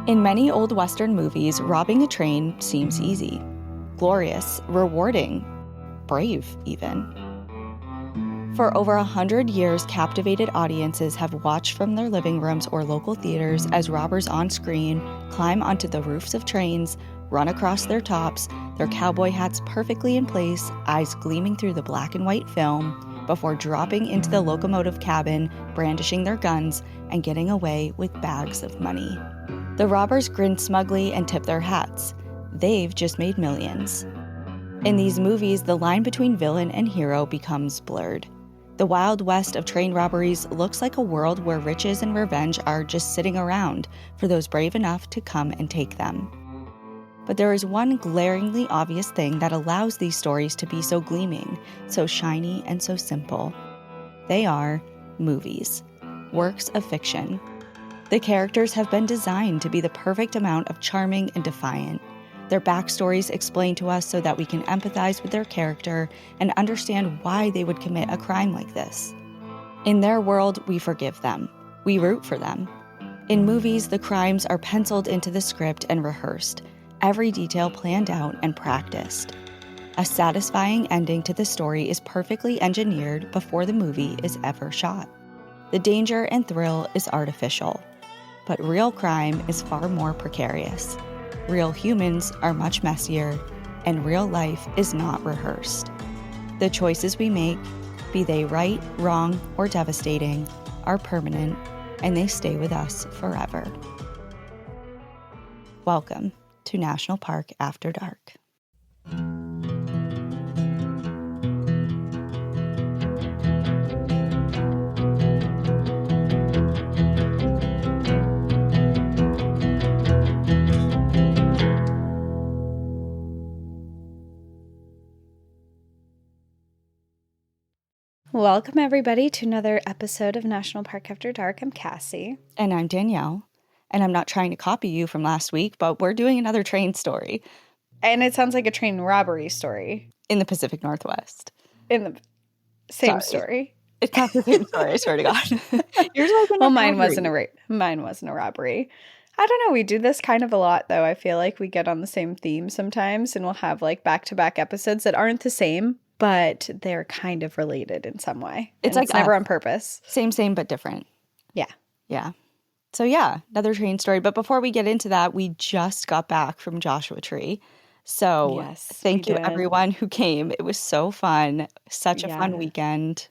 In many old Western movies, robbing a train seems easy, glorious, rewarding, brave even. For over 100 years, captivated audiences have watched from their living rooms or local theaters as robbers on screen climb onto the roofs of trains, run across their tops, their cowboy hats perfectly in place, eyes gleaming through the black and white film, before dropping into the locomotive cabin, brandishing their guns, and getting away with bags of money. The robbers grin smugly and tip their hats. They've just made millions. In these movies, the line between villain and hero becomes blurred. The Wild West of train robberies looks like a world where riches and revenge are just sitting around for those brave enough to come and take them. But there is one glaringly obvious thing that allows these stories to be so gleaming, so shiny, and so simple. They are movies, works of fiction. The characters have been designed to be the perfect amount of charming and defiant. Their backstories explained to us so that we can empathize with their character and understand why they would commit a crime like this. In their world, we forgive them. We root for them. In movies, the crimes are penciled into the script and rehearsed, every detail planned out and practiced. A satisfying ending to the story is perfectly engineered before the movie is ever shot. The danger and thrill is artificial, but real crime is far more precarious. Real humans are much messier, and real life is not rehearsed. The choices we make, be they right, wrong, or devastating, are permanent, and they stay with us forever. Welcome to National Park After Dark. Welcome, everybody, to another episode of National Park After Dark. I'm Cassie. And I'm Danielle. And I'm not trying to copy you from last week, but we're doing another train story. And it sounds like a train robbery story. In the Pacific Northwest. In the same story. It's not the same story, I swear to God. Yours was well, mine wasn't a robbery. I don't know. We do this kind of a lot, though. I feel like we get on the same theme sometimes, and we'll have like back-to-back episodes that aren't the same, but they're kind of related in some way. It's like never on purpose. Same, but different. Yeah. Yeah. So yeah, another train story. But before we get into that, we just got back from Joshua Tree. So yes, thank you everyone who came. It was so fun. Such a fun weekend.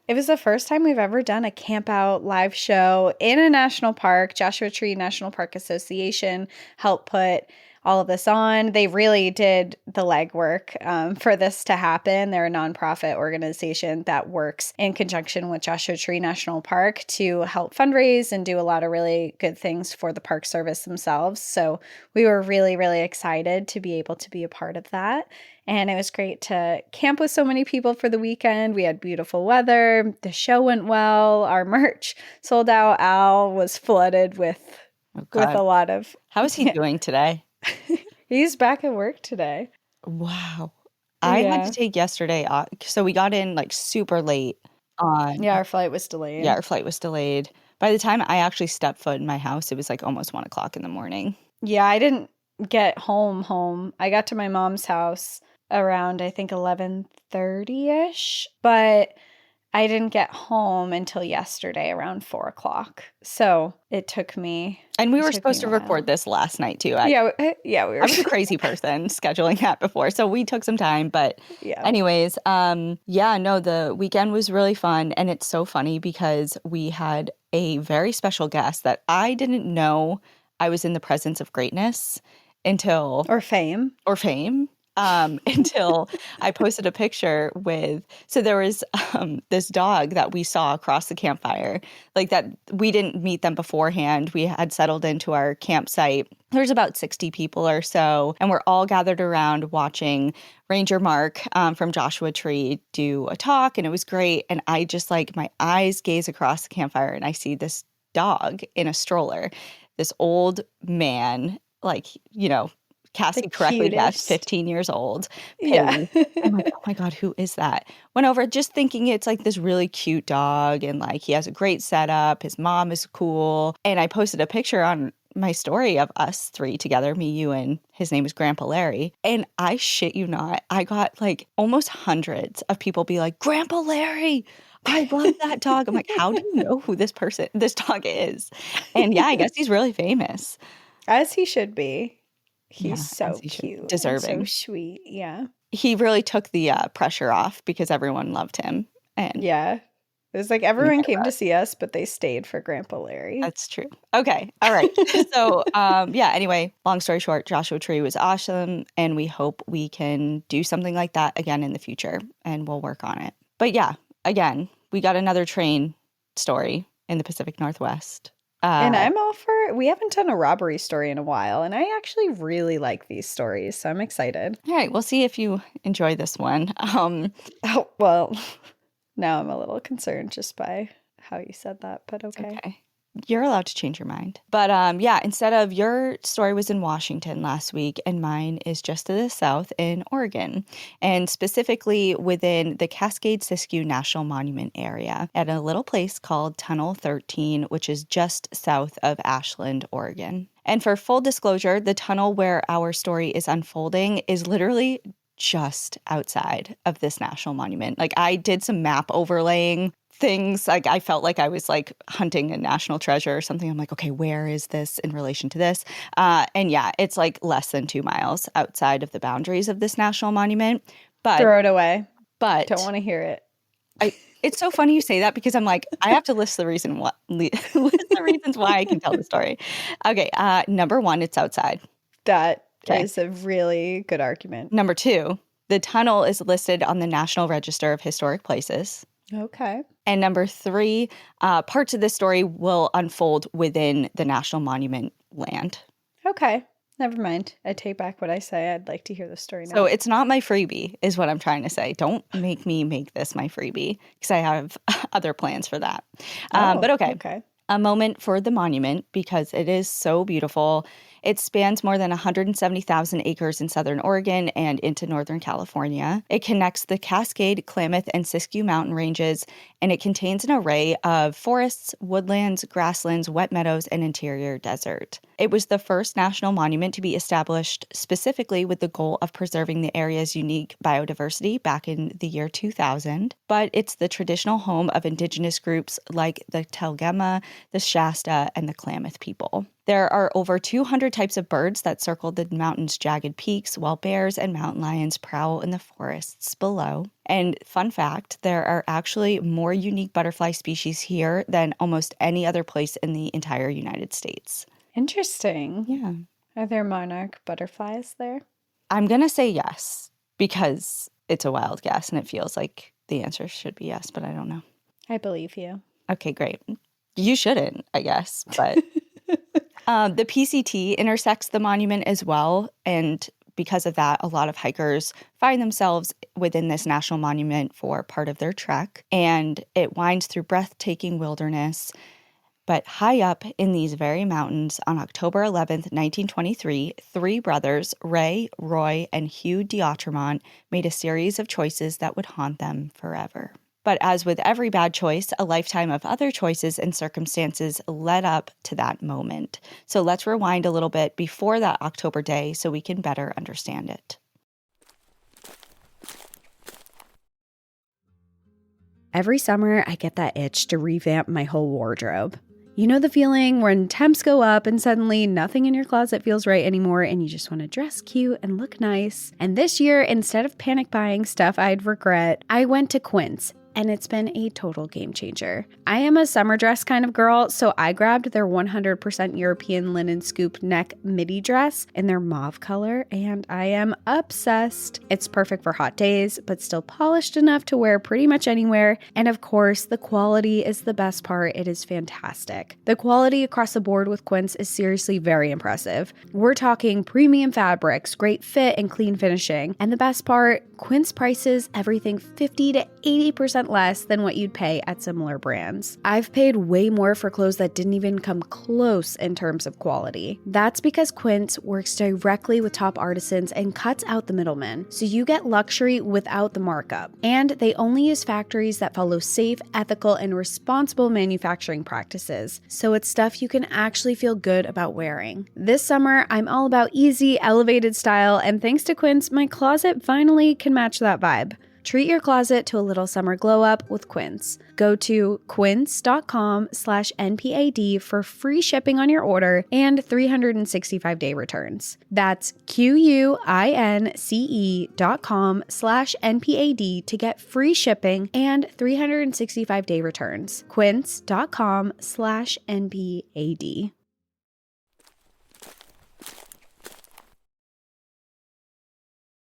It was the first time we've ever done a camp out live show in a national park. Joshua Tree National Park Association helped put all of this on. They really did the legwork for this to happen. They're a nonprofit organization that works in conjunction with Joshua Tree National Park to help fundraise and do a lot of really good things for the Park Service themselves. So we were really, really excited to be able to be a part of that. And it was great to camp with so many people for the weekend. We had beautiful weather. The show went well. Our merch sold out. Al was flooded with a lot of... How is he doing today? He's back at work today. Wow. I had to take yesterday off. So we got in like super late on... Yeah, our flight was delayed. By the time I actually stepped foot in my house, it was like almost 1 o'clock in the morning. Yeah, I didn't get home. I got to my mom's house around, I think, 11:30-ish. But I didn't get home until yesterday around 4 o'clock. So it took me... And we were supposed to record this last night, too. We were. I was a crazy person scheduling that before. So we took some time. But anyways, the weekend was really fun. And it's so funny because we had a very special guest that I didn't know I was in the presence of greatness until... Or fame. Until I posted a picture with, so there was this dog that we saw across the campfire, like that we didn't meet them beforehand. We had settled into our campsite. There's about 60 people or so, and we're all gathered around watching Ranger Mark from Joshua Tree do a talk, and it was great. And I just like, my eyes gaze across the campfire and I see this dog in a stroller, this old man, like, you know, Cassie correctly guessed, 15 years old. Yeah. I'm like, oh my God, who is that? Went over just thinking it's like this really cute dog and like he has a great setup. His mom is cool. And I posted a picture on my story of us three together, me, you, and his name is Grandpa Larry. And I shit you not, I got like almost hundreds of people be like, Grandpa Larry, I love that dog. I'm like, how do you know who this dog is? And yeah, I guess he's really famous. As he should be. He's so as he should. cute. Deserving. And so sweet. Yeah. He really took the pressure off because everyone loved him. And yeah. It was like everyone came to see us, but they stayed for Grandpa Larry. That's true. Okay. All right. So, yeah, anyway, long story short, Joshua Tree was awesome. And we hope we can do something like that again in the future. And we'll work on it. But yeah, again, we got another train story in the Pacific Northwest. And I'm all for it. We haven't done a robbery story in a while. And I actually really like these stories. So I'm excited. All right. We'll see if you enjoy this one. Oh, well... Now I'm a little concerned just by how you said that, but okay. You're allowed to change your mind. But yeah, instead of your story was in Washington last week and mine is just to the south in Oregon, and specifically within the Cascade-Siskiyou National Monument area at a little place called Tunnel 13, which is just south of Ashland, Oregon. And for full disclosure, the tunnel where our story is unfolding is literally just outside of this national monument. Like, I did some map overlaying things. Like, I felt like I was like hunting a national treasure or something. I'm like, okay, where is this in relation to this? And yeah, it's like less than 2 miles outside of the boundaries of this national monument. But throw it away. But don't want to hear it. It's so funny you say that because I'm like, I have to list the reasons why I can tell the story. Okay, number one, it's outside. That is a really good argument. Number two, the tunnel is listed on the National Register of Historic Places. Okay. And number three, parts of the story will unfold within the National Monument land. Okay. Never mind. I take back what I say. I'd like to hear the story now. So it's not my freebie, is what I'm trying to say. Don't make me make this my freebie because I have other plans for that. But okay. A moment for the monument because it is so beautiful. It spans more than 170,000 acres in southern Oregon and into northern California. It connects the Cascade, Klamath, and Siskiyou mountain ranges, and it contains an array of forests, woodlands, grasslands, wet meadows, and interior desert. It was the first national monument to be established specifically with the goal of preserving the area's unique biodiversity back in the year 2000, but it's the traditional home of indigenous groups like the Telgema, the Shasta, and the Klamath people. There are over 200 types of birds that circle the mountain's jagged peaks, while bears and mountain lions prowl in the forests below. And fun fact, there are actually more unique butterfly species here than almost any other place in the entire United States. Interesting. Yeah. Are there monarch butterflies there? I'm going to say yes, because it's a wild guess and it feels like the answer should be yes, but I don't know. I believe you. Okay, great. You shouldn't, I guess, but... The PCT intersects the monument as well, and because of that, a lot of hikers find themselves within this national monument for part of their trek, and it winds through breathtaking wilderness. But high up in these very mountains, on October 11th, 1923, three brothers, Ray, Roy, and Hugh D'Autremont, made a series of choices that would haunt them forever. But as with every bad choice, a lifetime of other choices and circumstances led up to that moment. So let's rewind a little bit before that October day so we can better understand it. Every summer, I get that itch to revamp my whole wardrobe. You know the feeling when temps go up and suddenly nothing in your closet feels right anymore and you just want to dress cute and look nice. And this year, instead of panic buying stuff I'd regret, I went to Quince. And it's been a total game changer. I am a summer dress kind of girl, so I grabbed their 100% European linen scoop neck midi dress in their mauve color, and I am obsessed. It's perfect for hot days, but still polished enough to wear pretty much anywhere. And of course, the quality is the best part. It is fantastic. The quality across the board with Quince is seriously very impressive. We're talking premium fabrics, great fit, and clean finishing. And the best part, Quince prices everything 50 to 80% 20% less than what you'd pay at similar brands. I've paid way more for clothes that didn't even come close in terms of quality. That's because Quince works directly with top artisans and cuts out the middleman, so you get luxury without the markup. And they only use factories that follow safe, ethical, and responsible manufacturing practices, so it's stuff you can actually feel good about wearing. This summer, I'm all about easy, elevated style, and thanks to Quince, my closet finally can match that vibe. Treat your closet to a little summer glow up with Quince. Go to quince.com/NPAD for free shipping on your order and 365-day returns. That's QUINCE.com/NPAD to get free shipping and 365-day returns. Quince.com/NPAD.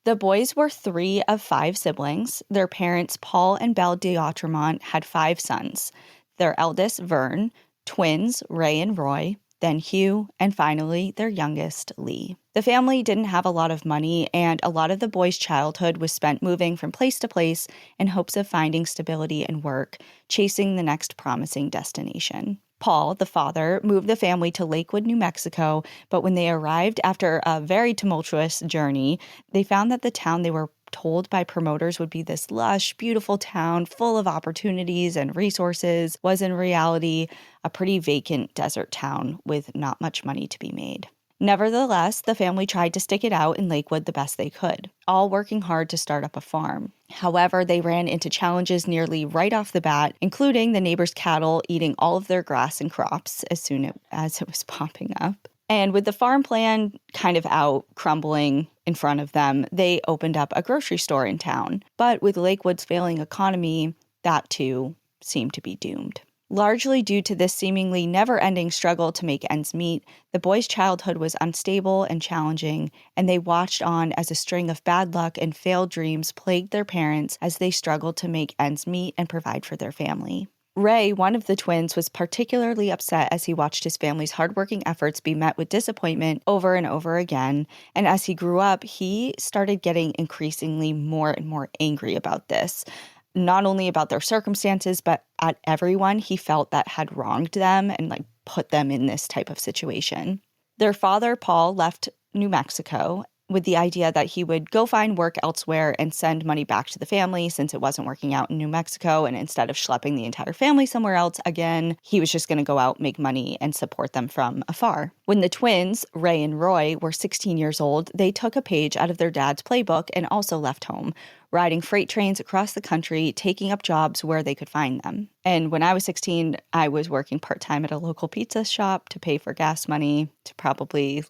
The boys were 3 of 5 siblings. Their parents, Paul and Belle d'Outremont, had 5 sons. Their eldest, Vern, twins, Ray and Roy, then Hugh, and finally, their youngest, Lee. The family didn't have a lot of money, and a lot of the boys' childhood was spent moving from place to place in hopes of finding stability and work, chasing the next promising destination. Paul, the father, moved the family to Lakewood, New Mexico, but when they arrived after a very tumultuous journey, they found that the town they were told by promoters would be this lush, beautiful town full of opportunities and resources was in reality a pretty vacant desert town with not much money to be made. Nevertheless, the family tried to stick it out in Lakewood the best they could, all working hard to start up a farm. However, they ran into challenges nearly right off the bat, including the neighbors' cattle eating all of their grass and crops as soon as it was popping up. And with the farm plan kind of out, crumbling in front of them, they opened up a grocery store in town. But with Lakewood's failing economy, that too seemed to be doomed. Largely due to this seemingly never-ending struggle to make ends meet, the boys' childhood was unstable and challenging, and they watched on as a string of bad luck and failed dreams plagued their parents as they struggled to make ends meet and provide for their family. Ray, one of the twins, was particularly upset as he watched his family's hardworking efforts be met with disappointment over and over again, and as he grew up, he started getting increasingly more and more angry about this. Not only about their circumstances, but at everyone he felt that had wronged them and put them in this type of situation. Their father, Paul, left New Mexico with the idea that he would go find work elsewhere and send money back to the family since it wasn't working out in New Mexico. And instead of schlepping the entire family somewhere else again, he was just going to go out, make money, and support them from afar. When the twins, Ray and Roy, were 16 years old, they took a page out of their dad's playbook and also left home, riding freight trains across the country, taking up jobs where they could find them. And when I was 16, I was working part-time at a local pizza shop to pay for gas money to probably,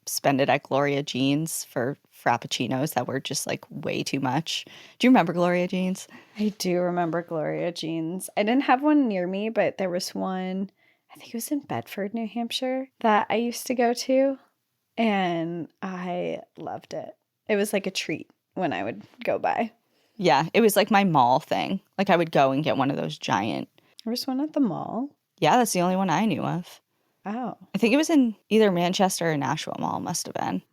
spend it at Gloria Jean's for frappuccinos that were just way too much. Do you remember Gloria Jean's? I do remember Gloria Jean's. I didn't have one near me, but there was one, I think it was in Bedford, New Hampshire, that I used to go to, and I loved it. It was like a treat when I would go by. Yeah, it was like my mall thing. I would go and get one of those giant. There was one at the mall? Yeah, that's the only one I knew of. Oh. I think it was in either Manchester or Nashville Mall, must have been.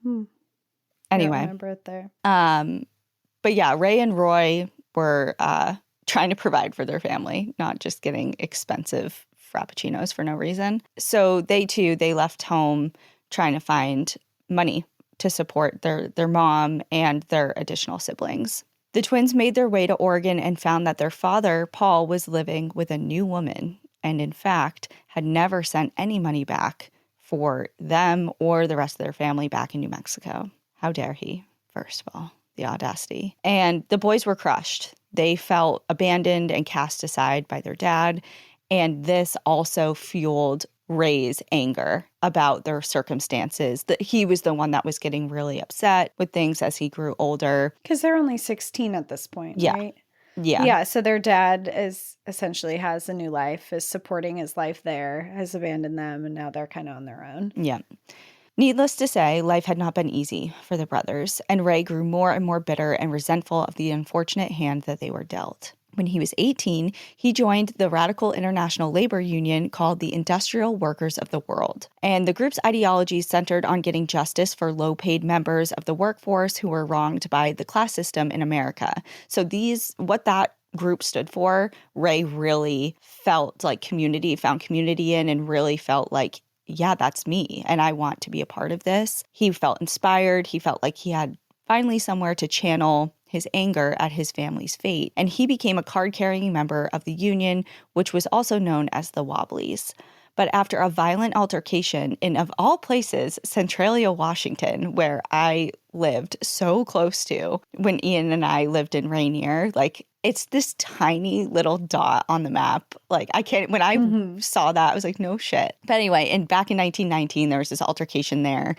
Anyway. I don't remember it there. But yeah, Ray and Roy were trying to provide for their family, not just getting expensive frappuccinos for no reason. So they left home trying to find money to support their mom and their additional siblings. The twins made their way to Oregon and found that their father, Paul, was living with a new woman and, in fact, had never sent any money back for them or the rest of their family back in New Mexico. How dare he, first of all, the audacity. And the boys were crushed. They felt abandoned and cast aside by their dad, and this also fueled Ray's anger about their circumstances, that he was the one that was getting really upset with things as he grew older. Because they're only 16 at this point, yeah. right? Yeah. Yeah, so their dad essentially has a new life, is supporting his life there, has abandoned them, and now they're kind of on their own. Yeah. Needless to say, life had not been easy for the brothers, and Ray grew more and more bitter and resentful of the unfortunate hand that they were dealt. When he was 18, he joined the radical international labor union called the Industrial Workers of the World. And the group's ideology centered on getting justice for low-paid members of the workforce who were wronged by the class system in America. So what that group stood for, Ray really felt like found community in, and really felt like, yeah, that's me, and I want to be a part of this. He felt inspired. He felt like he had finally somewhere to channel his anger at his family's fate, and he became a card-carrying member of the Union, which was also known as the Wobblies. But after a violent altercation in, of all places, Centralia, Washington, where I lived so close to when Ian and I lived in Rainier, like, it's this tiny little dot on the map. Like, I can't, when I saw that, I was like, no shit. But anyway, and back in 1919, there was this altercation there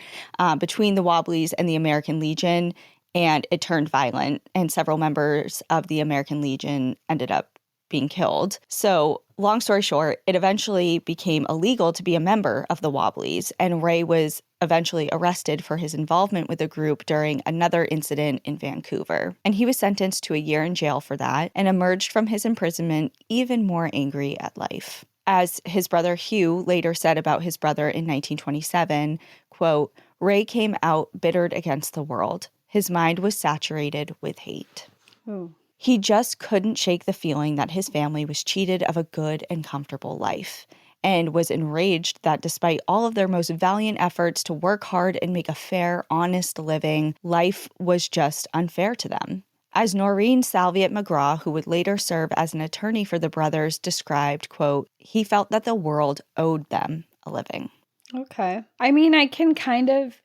between the Wobblies and the American Legion, and it turned violent, and several members of the American Legion ended up being killed. So long story short, it eventually became illegal to be a member of the Wobblies, and Ray was eventually arrested for his involvement with the group during another incident in Vancouver. And he was sentenced to a year in jail for that and emerged from his imprisonment even more angry at life. As his brother Hugh later said about his brother in 1927, quote, "Ray came out bittered against the world. His mind was saturated with hate." Ooh. He just couldn't shake the feeling that his family was cheated of a good and comfortable life, and was enraged that despite all of their most valiant efforts to work hard and make a fair, honest living, life was just unfair to them. As Noreen Salviat McGraw, who would later serve as an attorney for the brothers, described, quote, "He felt that the world owed them a living." Okay. I mean, I can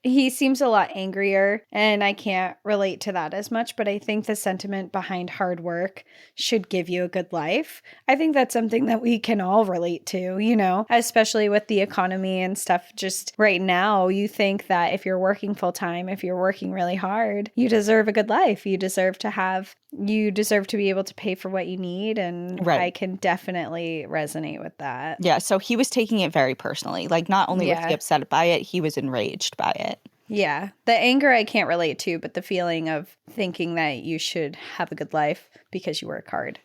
he seems a lot angrier, and I can't relate to that as much, but I think the sentiment behind hard work should give you a good life. I think that's something that we can all relate to, especially with the economy and stuff. Just right now, you think that if you're working full time, if you're working really hard, you deserve a good life. You deserve to be able to pay for what you need. And Right. I can definitely resonate with that. Yeah, so he was taking it very personally. Like, not only was he upset by it, he was enraged by it. Yeah. The anger I can't relate to, but the feeling of thinking that you should have a good life because you work hard,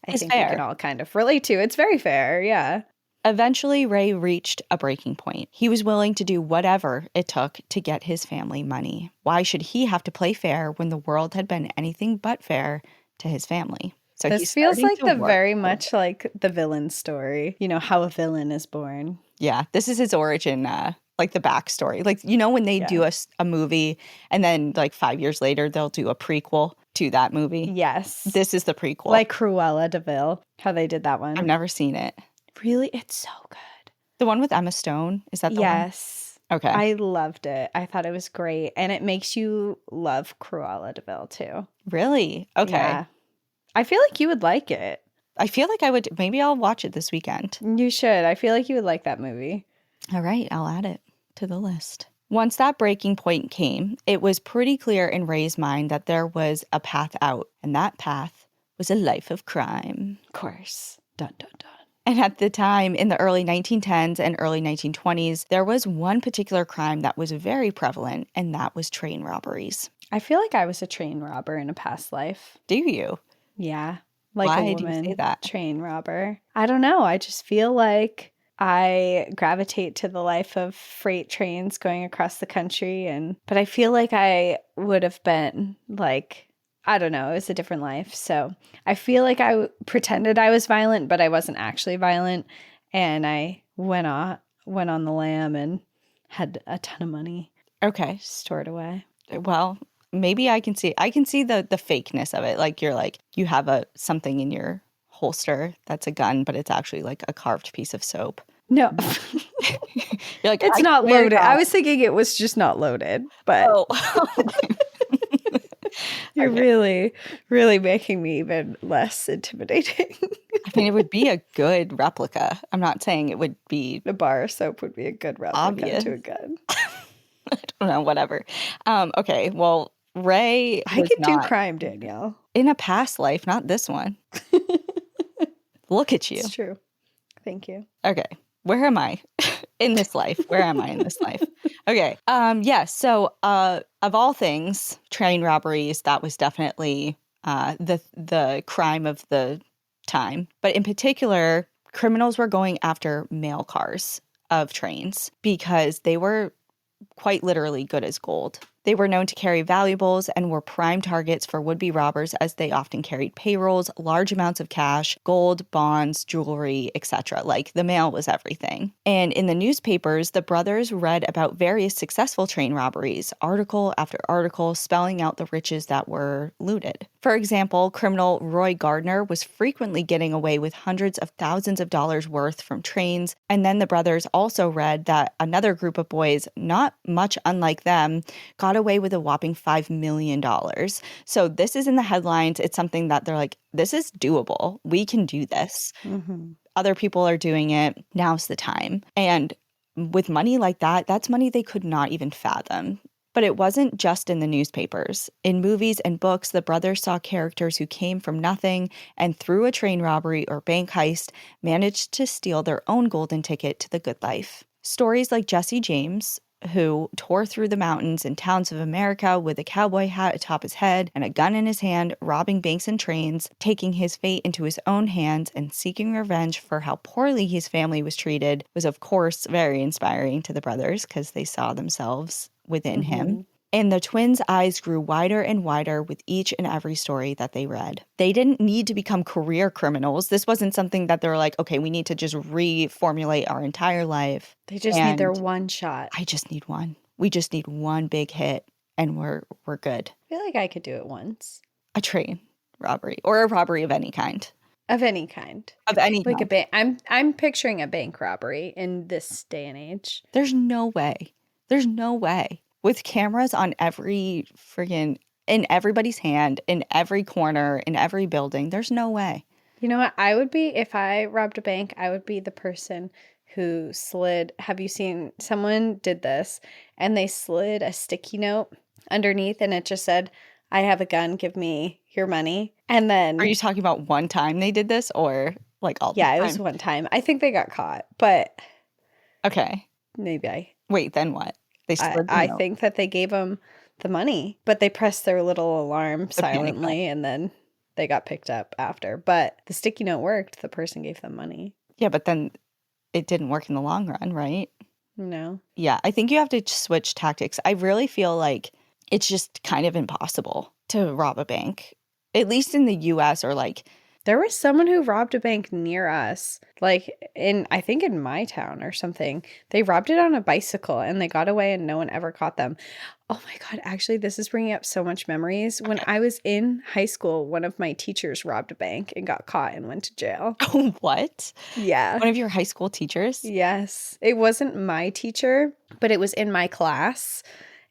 I think we can all kind of relate to. It's very fair. Yeah. Eventually, Ray reached a breaking point. He was willing to do whatever it took to get his family money. Why should he have to play fair when the world had been anything but fair to his family? So this feels like very much like the villain story, how a villain is born. Yeah, this is his origin, like the backstory. Like, when they do a movie and then like 5 years later, they'll do a prequel to that movie. Yes. This is the prequel. Like Cruella de Vil, how they did that one. I've never seen it. Really? It's so good. The one with Emma Stone? Is that the one? Yes. Okay. I loved it. I thought it was great. And it makes you love Cruella de Vil too. Really? Okay. Yeah. I feel like you would like it. I feel like I would. Maybe I'll watch it this weekend. You should. I feel like you would like that movie. All right. I'll add it to the list. Once that breaking point came, it was pretty clear in Ray's mind that there was a path out. And that path was a life of crime. Of course. Dun, dun, dun. And at the time, in the early 1910s and early 1920s, there was one particular crime that was very prevalent, and that was train robberies. I feel like I was a train robber in a past life. Do you? Yeah. Like Why a woman do you say that? Train robber. I don't know. I just feel like I gravitate to the life of freight trains going across the country. But I feel like I would have been like, I don't know, it was a different life. So I feel like I pretended I was violent, but I wasn't actually violent. And I went on the lam and had a ton of money. Okay. Stored away. Well, maybe I can see the fakeness of it. Like, you have something in your holster that's a gun, but it's actually like a carved piece of soap. No. You're like, it's not loaded. I was thinking it was just not loaded, but you're really, really making me even less intimidating. I mean, it would be a good replica. I'm not saying it would be. A bar of soap would be a good replica to a gun. I don't know, whatever. Okay, well, Ray I could do crime, Danielle. In a past life, not this one. Look at you. It's true. Thank you. Okay. Where am I in this life? Where am I in this life? Okay. So of all things, train robberies, that was definitely the crime of the time. But in particular, criminals were going after mail cars of trains because they were quite literally good as gold. They were known to carry valuables and were prime targets for would-be robbers as they often carried payrolls, large amounts of cash, gold, bonds, jewelry, etc. Like the mail was everything. And in the newspapers, the brothers read about various successful train robberies, article after article spelling out the riches that were looted. For example, criminal Roy Gardner was frequently getting away with hundreds of thousands of dollars worth from trains. And then the brothers also read that another group of boys, not much unlike them, got away with a whopping $5 million. So this is in the headlines. It's something that they're like, this is doable. We can do this. Mm-hmm. Other people are doing it. Now's the time. And with money like that, that's money they could not even fathom. But it wasn't just in the newspapers. In movies and books, the brothers saw characters who came from nothing and through a train robbery or bank heist managed to steal their own golden ticket to the good life. Stories like Jesse James, who tore through the mountains and towns of America with a cowboy hat atop his head and a gun in his hand, robbing banks and trains, taking his fate into his own hands and seeking revenge for how poorly his family was treated, was of course very inspiring to the brothers because they saw themselves within him. And the twins' eyes grew wider and wider with each and every story that they read. They didn't need to become career criminals. This wasn't something that they're like, okay, we need to just reformulate our entire life. They just need their one shot. I just need one. We just need one big hit and we're good. I feel like I could do it once. A train robbery or a robbery of any kind. Of any kind. Of any like kind. A bank. I'm picturing a bank robbery in this day and age. There's no way. There's no way. With cameras on every friggin' in everybody's hand, in every corner, in every building, there's no way. You know what? I would be, if I robbed a bank, I would be the person who slid. Have you seen someone did this and they slid a sticky note underneath and it just said, I have a gun, give me your money. And then. Are you talking about one time they did this or like all the time? Yeah, it was one time. I think they got caught, but. Okay. Maybe Wait, then what? They slid the I note. think that they gave them the money, but they pressed their little alarm silently and then they got picked up after. But the sticky note worked. The person gave them money. Yeah, but then it didn't work in the long run, right? No. Yeah, I think you have to switch tactics. I really feel like it's just kind of impossible to rob a bank, at least in the US or like. There was someone who robbed a bank near us, like I think in my town or something. They robbed it on a bicycle and they got away and no one ever caught them. Oh my God, actually, this is bringing up so much memories. When I was in high school, one of my teachers robbed a bank and got caught and went to jail. Oh, what? Yeah. One of your high school teachers? Yes. It wasn't my teacher, but it was in my class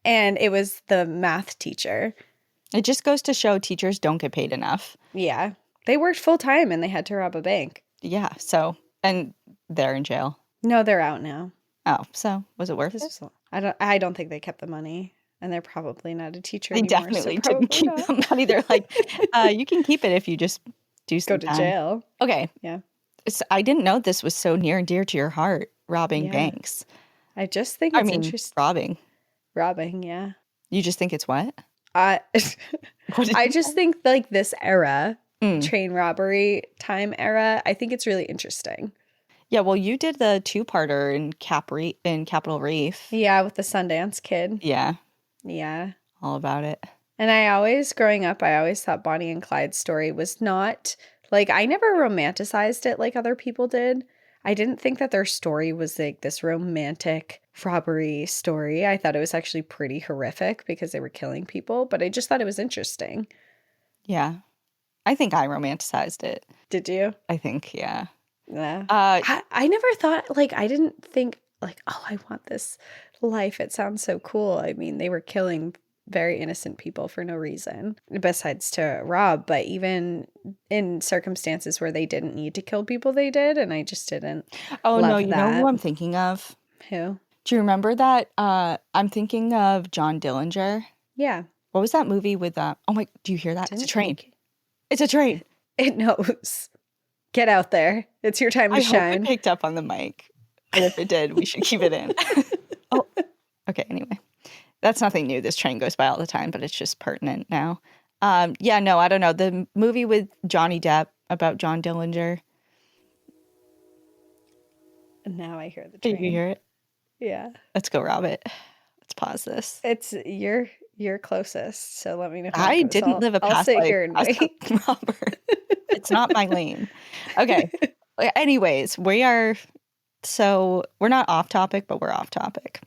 and it was the math teacher. It just goes to show teachers don't get paid enough. Yeah. They worked full time and they had to rob a bank. Yeah. So, and they're in jail. No, they're out now. Oh, so was it worth it? I don't think they kept the money, and they're probably not a teacher They anymore. definitely didn't keep the money. They're like, you can keep it if you just do some Go to jail. Okay. Yeah. I didn't know this was so near and dear to your heart, robbing banks. I just think it's interesting. Robbing. Robbing, yeah. You just think it's what? I just think like this era, train robbery time era, I think it's really interesting. Yeah, well, you did the two-parter in Capitol Reef. Yeah, with the Sundance Kid. Yeah. Yeah. All about it. And growing up, I always thought Bonnie and Clyde's story was not, like, I never romanticized it like other people did. I didn't think that their story was like this romantic robbery story. I thought it was actually pretty horrific because they were killing people, but I just thought it was interesting. Yeah. I think I romanticized it. Did you? I think, yeah. Yeah. I never thought, like, I didn't think, like, oh, I want this life. It sounds so cool. I mean, they were killing very innocent people for no reason, besides to rob. But even in circumstances where they didn't need to kill people, they did. And I just didn't. Oh, love no, you know who I'm thinking of? Who? Do you remember that? I'm thinking of John Dillinger. Yeah. What was that movie with, oh my, do you hear that? It's a train. It's a train. It knows. Get out there. It's your time to shine. I hope it picked up on the mic. And if it did, we should keep it in. Oh, okay. Anyway, that's nothing new. This train goes by all the time, but it's just pertinent now. Yeah, no, I don't know. The movie with Johnny Depp about John Dillinger. And now I hear the train. Did you hear it? Yeah. Let's go rob it. Let's pause this. It's you're closest, so let me know how I it goes. didn't live a I'll past sit life here and as wait. a robber. It's not my lane. Okay. Anyways, we're not off topic, but we're off topic.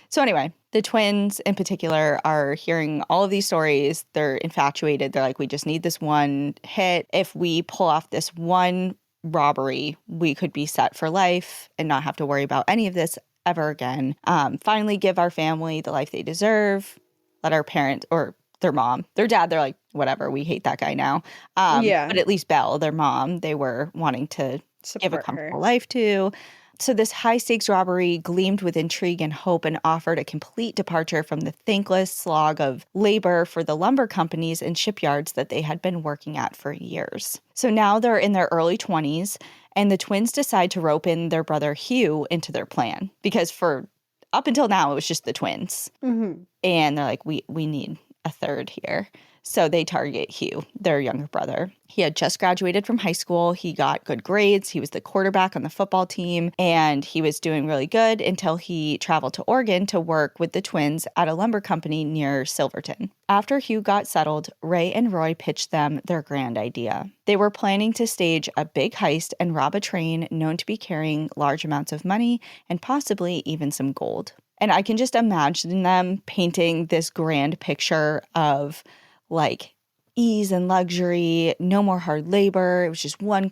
So anyway, the twins in particular are hearing all of these stories. They're infatuated. They're like, we just need this one hit. If we pull off this one robbery, we could be set for life and not have to worry about any of this ever again. Finally give our family the life they deserve. Let our parents or their mom, their dad, they're like, whatever, we hate that guy now. Yeah. But at least Belle, their mom, they were wanting to give a Support comfortable her. life to. So this high-stakes robbery gleamed with intrigue and hope and offered a complete departure from the thankless slog of labor for the lumber companies and shipyards that they had been working at for years. So now they're in their early 20s, and the twins decide to rope in their brother Hugh into their plan. Because for up until now, it was just the twins. Mm-hmm. And they're like, we need a third here. So they target Hugh, their younger brother. He had just graduated from high school. He got good grades. He was the quarterback on the football team, and he was doing really good until he traveled to Oregon to work with the twins at a lumber company near Silverton. After Hugh got settled, Ray and Roy pitched them their grand idea. They were planning to stage a big heist and rob a train known to be carrying large amounts of money and possibly even some gold. And I can just imagine them painting this grand picture of like ease and luxury, no more hard labor. It was just one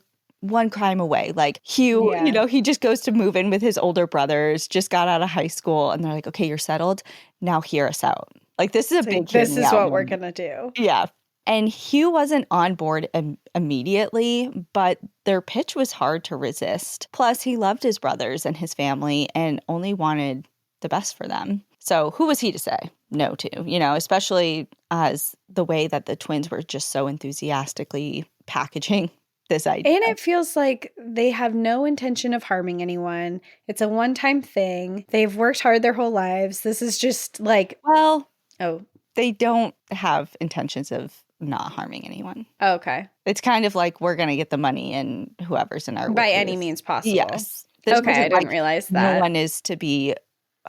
crime away. Like Hugh, Yeah. he just goes to move in with his older brothers, just got out of high school, and they're like, okay, you're settled. Now hear us out. Like this is a big hear This me is out what we're moment. gonna do. Yeah. And Hugh wasn't on board immediately, but their pitch was hard to resist. Plus, he loved his brothers and his family and only wanted the best for them. So who was he to say no to, especially as the way that the twins were just so enthusiastically packaging this idea. And it feels like they have no intention of harming anyone. It's a one-time thing. They've worked hard their whole lives. This is just like, Well, oh, they don't have intentions of not harming anyone. okay. It's kind of like we're going to get the money and whoever's in our By way any is- means possible. Yes. This Okay, I wasn't didn't like realize no that. one is to be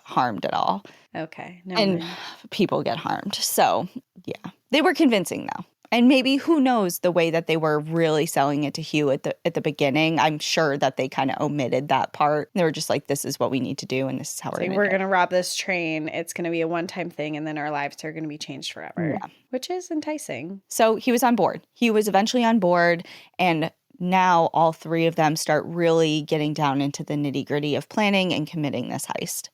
harmed at all. Okay, no. And people get harmed. So, yeah. They were convincing, though. And maybe, who knows, the way that they were really selling it to Hugh at the beginning. I'm sure that they kind of omitted that part. They were just like, this is what we need to do, and this is how we're going to rob this train. It's going to be a one-time thing, and then our lives are going to be changed forever. Yeah. Which is enticing. So he was on board. He was eventually on board, and now all three of them start really getting down into the nitty-gritty of planning and committing this heist.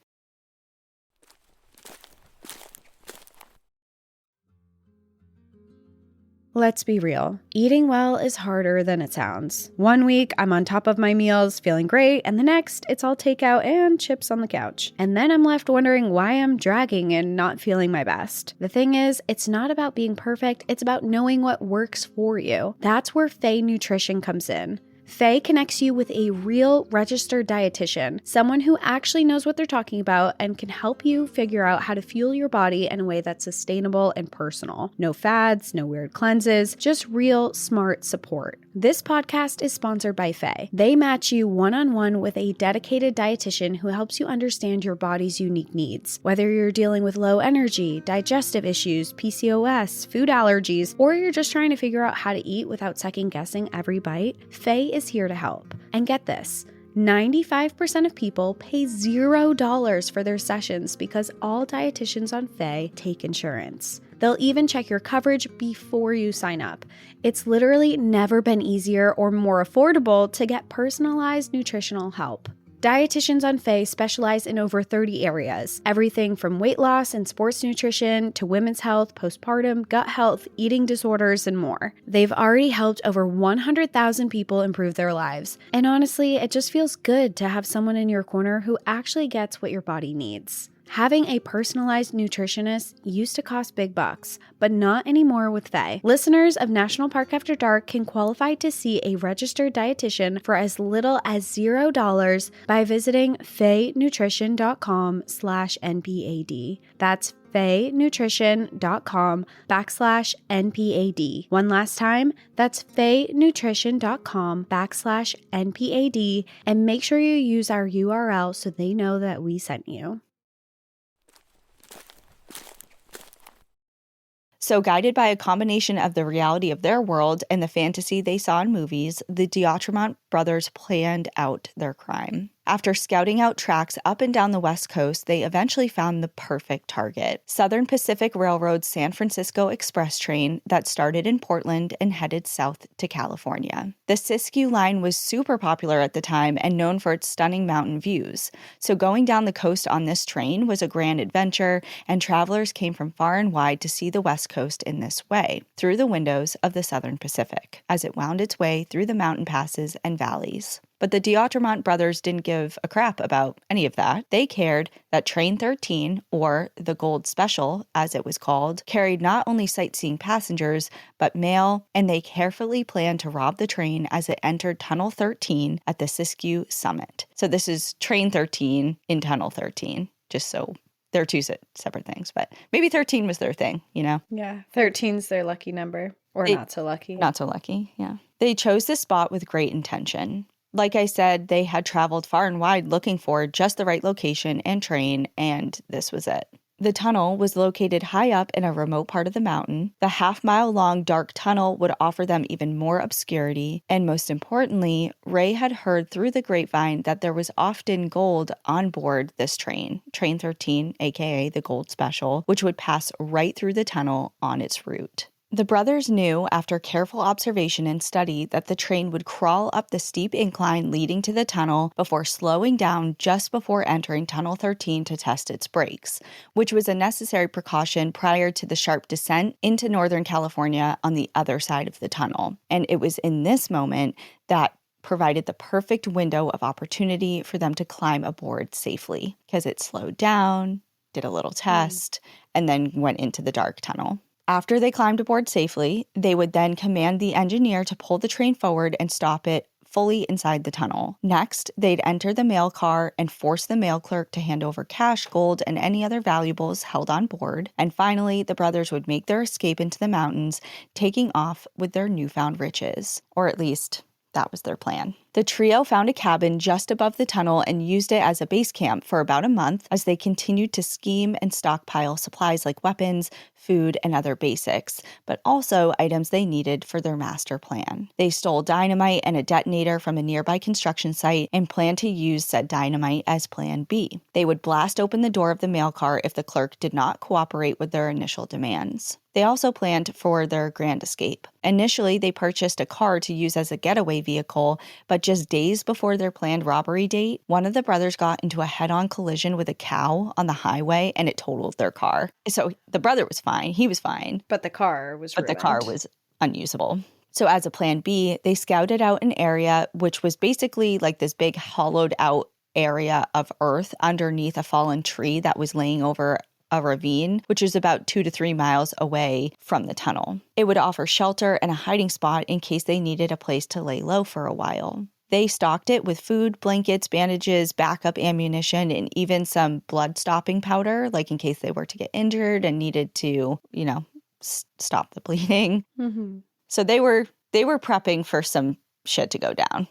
Let's be real. Eating well is harder than it sounds. One week, I'm on top of my meals, feeling great, and the next, it's all takeout and chips on the couch. And then I'm left wondering why I'm dragging and not feeling my best. The thing is, it's not about being perfect, it's about knowing what works for you. That's where Faye Nutrition comes in. Faye connects you with a real registered dietitian, someone who actually knows what they're talking about and can help you figure out how to fuel your body in a way that's sustainable and personal. No fads, no weird cleanses, just real smart support. This podcast is sponsored by Faye. They match you one-on-one with a dedicated dietitian who helps you understand your body's unique needs. Whether you're dealing with low energy, digestive issues, PCOS, food allergies, or you're just trying to figure out how to eat without second-guessing every bite, Faye is here to help. And get this, 95% of people pay $0 for their sessions because all dietitians on Faye take insurance. They'll even check your coverage before you sign up. It's literally never been easier or more affordable to get personalized nutritional help. Dietitians on Faye specialize in over 30 areas, everything from weight loss and sports nutrition to women's health, postpartum, gut health, eating disorders, and more. They've already helped over 100,000 people improve their lives. And honestly, it just feels good to have someone in your corner who actually gets what your body needs. Having a personalized nutritionist used to cost big bucks, but not anymore with Faye. Listeners of National Park After Dark can qualify to see a registered dietitian for as little as $0 by visiting fayenutrition.com/NPAD. That's fayenutrition.com/NPAD. One last time, that's fayenutrition.com/NPAD, and make sure you use our URL so they know that we sent you. So, guided by a combination of the reality of their world and the fantasy they saw in movies, the D'Outremont brothers planned out their crime. After scouting out tracks up and down the West Coast, they eventually found the perfect target: Southern Pacific Railroad's San Francisco Express train that started in Portland and headed south to California. The Siskiyou line was super popular at the time and known for its stunning mountain views. So going down the coast on this train was a grand adventure, and travelers came from far and wide to see the West Coast in this way, through the windows of the Southern Pacific, as it wound its way through the mountain passes and valleys. But the D'Outremont brothers didn't give a crap about any of that. They cared that Train 13, or the Gold Special, as it was called, carried not only sightseeing passengers, but mail, and they carefully planned to rob the train as it entered Tunnel 13 at the Siskiyou summit. So this is Train 13 in Tunnel 13, just so they're two separate things. But maybe 13 was their thing, you know? Yeah, 13's their lucky number, or not so lucky. Not so lucky, yeah. They chose this spot with great intention. Like I said, they had traveled far and wide looking for just the right location and train, and this was it. The tunnel was located high up in a remote part of the mountain. The half-mile-long dark tunnel would offer them even more obscurity, and most importantly, Ray had heard through the grapevine that there was often gold on board this train, Train 13, aka the Gold Special, which would pass right through the tunnel on its route. The brothers knew, after careful observation and study, that the train would crawl up the steep incline leading to the tunnel before slowing down just before entering Tunnel 13 to test its brakes, which was a necessary precaution prior to the sharp descent into Northern California on the other side of the tunnel. And it was in this moment that provided the perfect window of opportunity for them to climb aboard safely, because it slowed down, did a little test, and then went into the dark tunnel. After they climbed aboard safely, they would then command the engineer to pull the train forward and stop it fully inside the tunnel. Next, they'd enter the mail car and force the mail clerk to hand over cash, gold, and any other valuables held on board. And finally, the brothers would make their escape into the mountains, taking off with their newfound riches. Or at least, that was their plan. The trio found a cabin just above the tunnel and used it as a base camp for about a month as they continued to scheme and stockpile supplies like weapons, food, and other basics, but also items they needed for their master plan. They stole dynamite and a detonator from a nearby construction site and planned to use said dynamite as Plan B. They would blast open the door of the mail car if the clerk did not cooperate with their initial demands. They also planned for their grand escape. Initially, they purchased a car to use as a getaway vehicle, but just days before their planned robbery date, one of the brothers got into a head-on collision with a cow on the highway, and it totaled their car. So the brother was fine. He was fine. But the car was ruined. But the car was unusable. So as a plan B, they scouted out an area which was basically like this big hollowed out area of earth underneath a fallen tree that was laying over a ravine, which is about 2 to 3 miles away from the tunnel. It would offer shelter and a hiding spot in case they needed a place to lay low for a while. They stocked it with food, blankets, bandages, backup ammunition, and even some blood-stopping powder, like in case they were to get injured and needed to, stop the bleeding. Mm-hmm. So they were prepping for some shit to go down,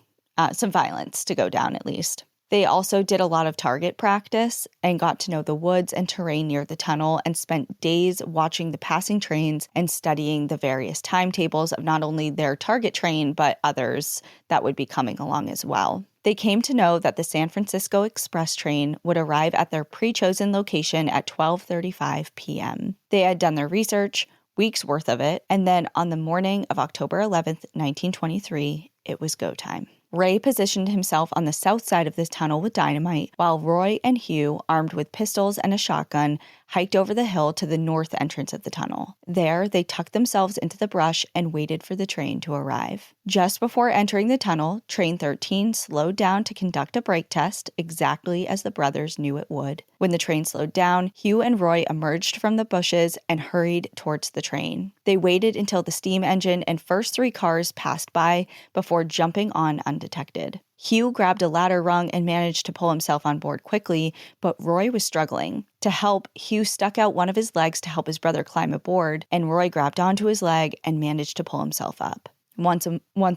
some violence to go down at least. They also did a lot of target practice and got to know the woods and terrain near the tunnel and spent days watching the passing trains and studying the various timetables of not only their target train, but others that would be coming along as well. They came to know that the San Francisco Express train would arrive at their pre-chosen location at 12:35 p.m. They had done their research, weeks worth of it, and then on the morning of October 11th, 1923, it was go time. Ray positioned himself on the south side of this tunnel with dynamite, while Roy and Hugh, armed with pistols and a shotgun, hiked over the hill to the north entrance of the tunnel. There, they tucked themselves into the brush and waited for the train to arrive. Just before entering the tunnel, Train 13 slowed down to conduct a brake test, exactly as the brothers knew it would. When the train slowed down, Hugh and Roy emerged from the bushes and hurried towards the train. They waited until the steam engine and first 3 cars passed by before jumping on undetected. Hugh grabbed a ladder rung and managed to pull himself on board quickly, but Roy was struggling. To help, Hugh stuck out one of his legs to help his brother climb aboard, and Roy grabbed onto his leg and managed to pull himself up. Once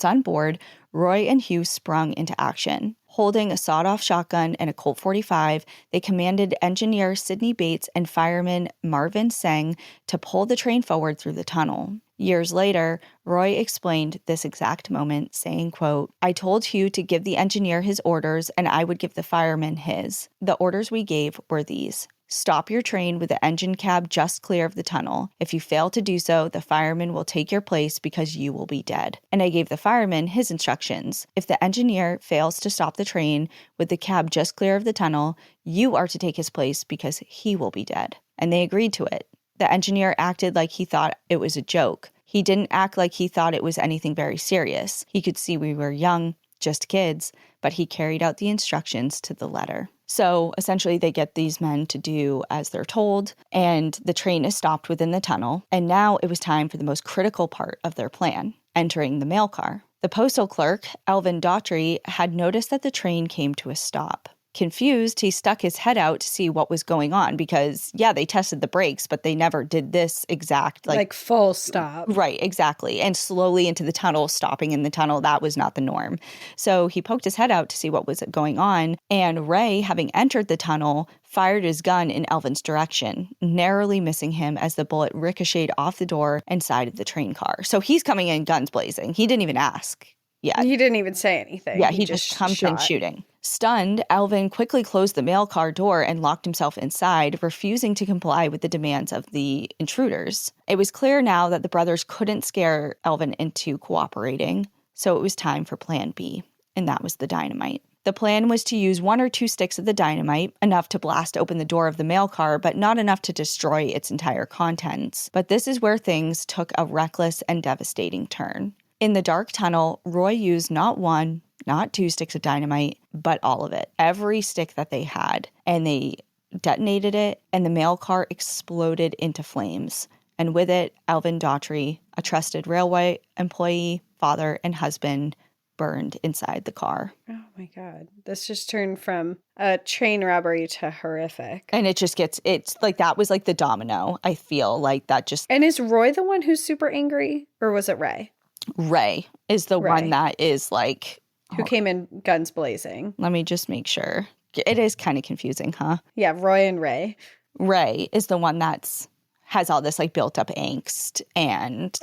on board, Roy and Hugh sprung into action. Holding a sawed-off shotgun and a Colt 45, they commanded engineer Sidney Bates and fireman Marvin Seng to pull the train forward through the tunnel. Years later, Roy explained this exact moment, saying, quote, "I told Hugh to give the engineer his orders and I would give the fireman his. The orders we gave were these. Stop your train with the engine cab just clear of the tunnel. If you fail to do so, the fireman will take your place because you will be dead. And I gave the fireman his instructions. If the engineer fails to stop the train with the cab just clear of the tunnel, you are to take his place because he will be dead." And they agreed to it. The engineer acted like he thought it was a joke. He didn't act like he thought it was anything very serious. He could see we were young, just kids, but he carried out the instructions to the letter. So essentially they get these men to do as they're told, and the train is stopped within the tunnel. And now it was time for the most critical part of their plan, entering the mail car. The postal clerk, Alvin Daughtry, had noticed that the train came to a stop. Confused, he stuck his head out to see what was going on because, yeah, they tested the brakes, but they never did this exact, like full stop. Right, exactly. And slowly into the tunnel, stopping in the tunnel, that was not the norm. So he poked his head out to see what was going on, and Ray, having entered the tunnel, fired his gun in Alvin's direction, narrowly missing him as the bullet ricocheted off the door and side of the train car. So he's coming in guns blazing. He didn't even ask. Yeah. He didn't even say anything. Yeah, he just comes in shooting. Stunned, Alvin quickly closed the mail car door and locked himself inside, refusing to comply with the demands of the intruders. It was clear now that the brothers couldn't scare Alvin into cooperating, so it was time for Plan B, and that was the dynamite. The plan was to use 1 or 2 sticks of the dynamite, enough to blast open the door of the mail car, but not enough to destroy its entire contents. But this is where things took a reckless and devastating turn. In the dark tunnel, Roy used not 1, not 2 sticks of dynamite, but all of it, every stick that they had, and they detonated it, and the mail car exploded into flames. And with it, Alvin Daughtry, a trusted railway employee, father, and husband, burned inside the car. Oh my God. This just turned from a train robbery to horrific. And it just gets, it's like, that was like the domino. I feel like that just... And is Roy the one who's super angry, or was it Ray? Ray is the one that is like... Who came in guns blazing. Let me just make sure. It is kind of confusing, huh? Yeah, Roy and Ray. Ray is the one that's has all this like built up angst, and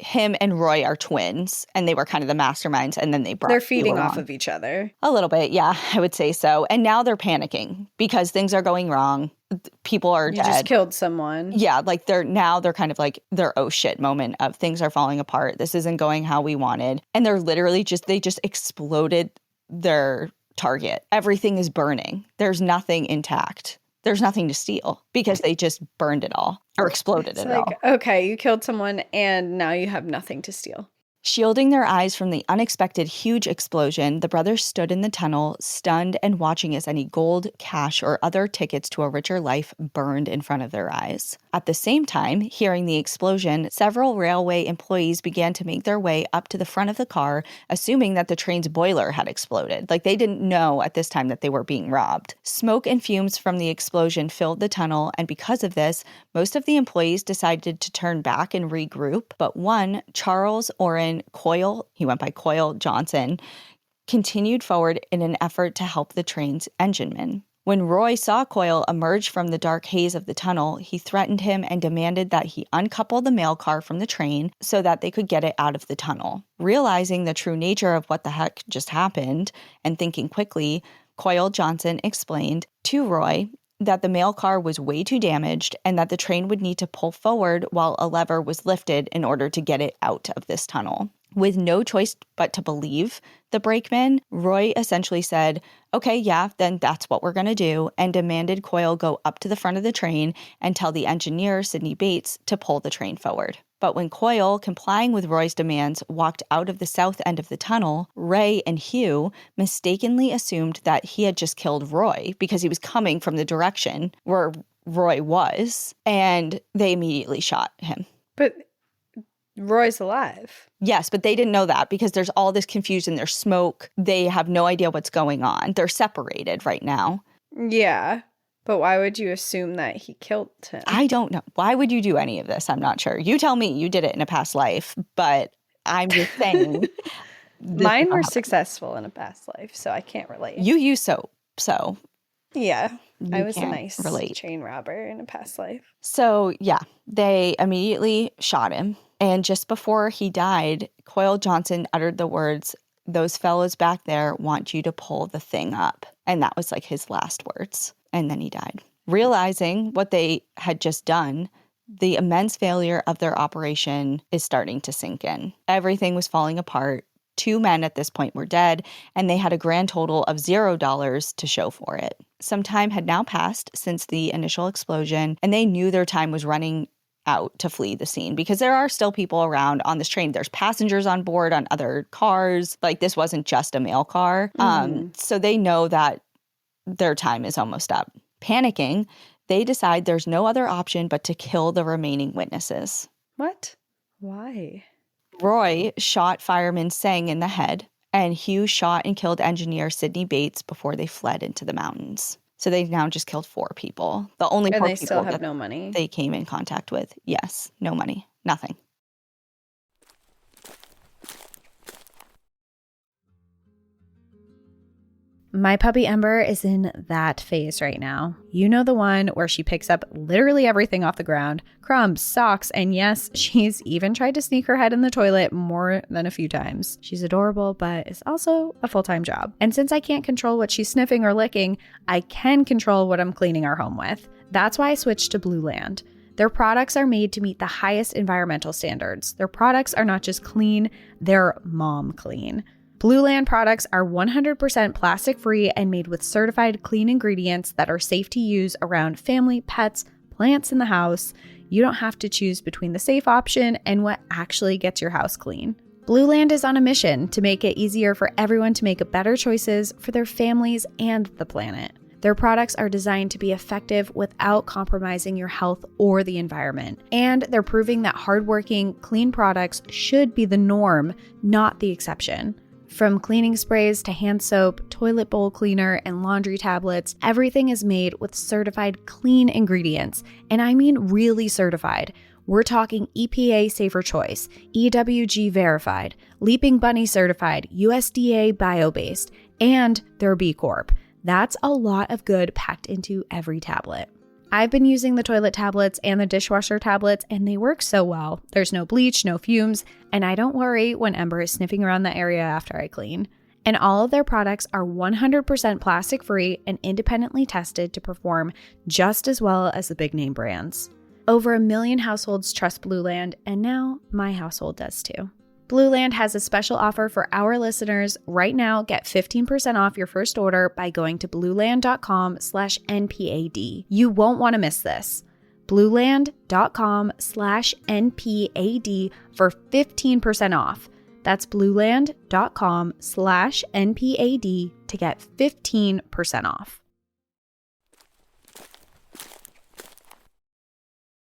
him and Roy are twins, and they were kind of the masterminds, and then they're feeding off of each other a little bit. Yeah, I would say so. And now they're panicking because things are going wrong. People are dead. You just killed someone. Yeah, like they're kind of like their oh shit moment of things are falling apart. This isn't going how we wanted. And they're literally they just exploded their target. Everything is burning. There's nothing intact. There's nothing to steal because they just burned it all or exploded it all. Okay, you killed someone and now you have nothing to steal. Shielding their eyes from the unexpected huge explosion, the brothers stood in the tunnel, stunned and watching as any gold, cash, or other tickets to a richer life burned in front of their eyes. At the same time, hearing the explosion, several railway employees began to make their way up to the front of the car, assuming that the train's boiler had exploded. Like, they didn't know at this time that they were being robbed. Smoke and fumes from the explosion filled the tunnel, and because of this, most of the employees decided to turn back and regroup, but one, Charles Orrin Coyle, he went by Coyle Johnson, continued forward in an effort to help the train's engineman. When Roy saw Coyle emerge from the dark haze of the tunnel, he threatened him and demanded that he uncouple the mail car from the train so that they could get it out of the tunnel. Realizing the true nature of what the heck just happened and thinking quickly, Coyle Johnson explained to Roy that the mail car was way too damaged and that the train would need to pull forward while a lever was lifted in order to get it out of this tunnel. With no choice but to believe the brakeman, Roy essentially said, okay, yeah, then that's what we're going to do, and demanded Coyle go up to the front of the train and tell the engineer, Sidney Bates, to pull the train forward. But when Coyle, complying with Roy's demands, walked out of the south end of the tunnel, Ray and Hugh mistakenly assumed that he had just killed Roy because he was coming from the direction where Roy was, and they immediately shot him. But Roy's alive. Yes, but they didn't know that because there's all this confusion. There's smoke. They have no idea what's going on. They're separated right now. Yeah. But why would you assume that he killed him? I don't know. Why would you do any of this? I'm not sure. You tell me. You did it in a past life. But I'm just saying, Mine were successful in a past life, so I can't relate. You use soap, so yeah, I you was a can't nice relate. chain robber in a past life. So, yeah, they immediately shot him. And just before he died, Coyle Johnson uttered the words, "Those fellows back there want you to pull the thing up." And that was like his last words. And then he died. Realizing what they had just done, the immense failure of their operation is starting to sink in. Everything was falling apart. 2 men at this point were dead, and they had a grand total of $0 to show for it. Some time had now passed since the initial explosion, and they knew their time was running out to flee the scene because there are still people around on this train. There's passengers on board on other cars. Like, this wasn't just a mail car. So they know that their time is almost up. Panicking, they decide there's no other option but to kill the remaining witnesses. What? Why? Roy shot fireman Seng in the head, and Hugh shot and killed engineer Sidney Bates before they fled into the mountains. So they now just killed 4 people. The only 4 And they people still have that no money. they came in contact with. Yes, no money, nothing. My puppy Ember is in that phase right now. You know, the one where she picks up literally everything off the ground, crumbs, socks, and yes, she's even tried to sneak her head in the toilet more than a few times. She's adorable, but it's also a full-time job. And since I can't control what she's sniffing or licking, I can control what I'm cleaning our home with. That's why I switched to Blue Land. Their products are made to meet the highest environmental standards. Their products are not just clean, they're mom clean. Blue Land products are 100% plastic-free and made with certified clean ingredients that are safe to use around family, pets, plants in the house. You don't have to choose between the safe option and what actually gets your house clean. Blue Land is on a mission to make it easier for everyone to make better choices for their families and the planet. Their products are designed to be effective without compromising your health or the environment. And they're proving that hardworking, clean products should be the norm, not the exception. From cleaning sprays to hand soap, toilet bowl cleaner, and laundry tablets, everything is made with certified clean ingredients. And I mean really certified. We're talking EPA Safer Choice, EWG verified, Leaping Bunny certified, USDA bio-based, and they're B Corp. That's a lot of good packed into every tablet. I've been using the toilet tablets and the dishwasher tablets, and they work so well. There's no bleach, no fumes, and I don't worry when Ember is sniffing around the area after I clean. And all of their products are 100% plastic-free and independently tested to perform just as well as the big name brands. Over 1 million households trust Blue Land, and now my household does too. Blue Land has a special offer for our listeners. Right now, get 15% off your first order by going to blueland.com/NPAD. You won't want to miss this. blueland.com/NPAD for 15% off. That's blueland.com/NPAD to get 15% off.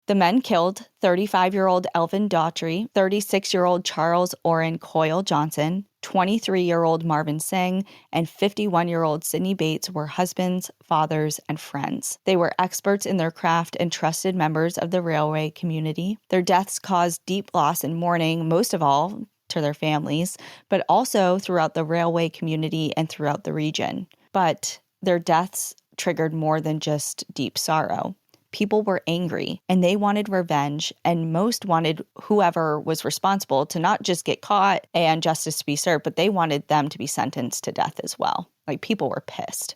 The men killed 35-year-old Elvin Daughtry, 36-year-old Charles Orrin Coyle Johnson, 23-year-old Marvin Seng, and 51-year-old Sidney Bates were husbands, fathers, and friends. They were experts in their craft and trusted members of the railway community. Their deaths caused deep loss and mourning, most of all to their families, but also throughout the railway community and throughout the region. But their deaths triggered more than just deep sorrow. People were angry and they wanted revenge, and most wanted whoever was responsible to not just get caught and justice to be served, but they wanted them to be sentenced to death as well. Like, people were pissed.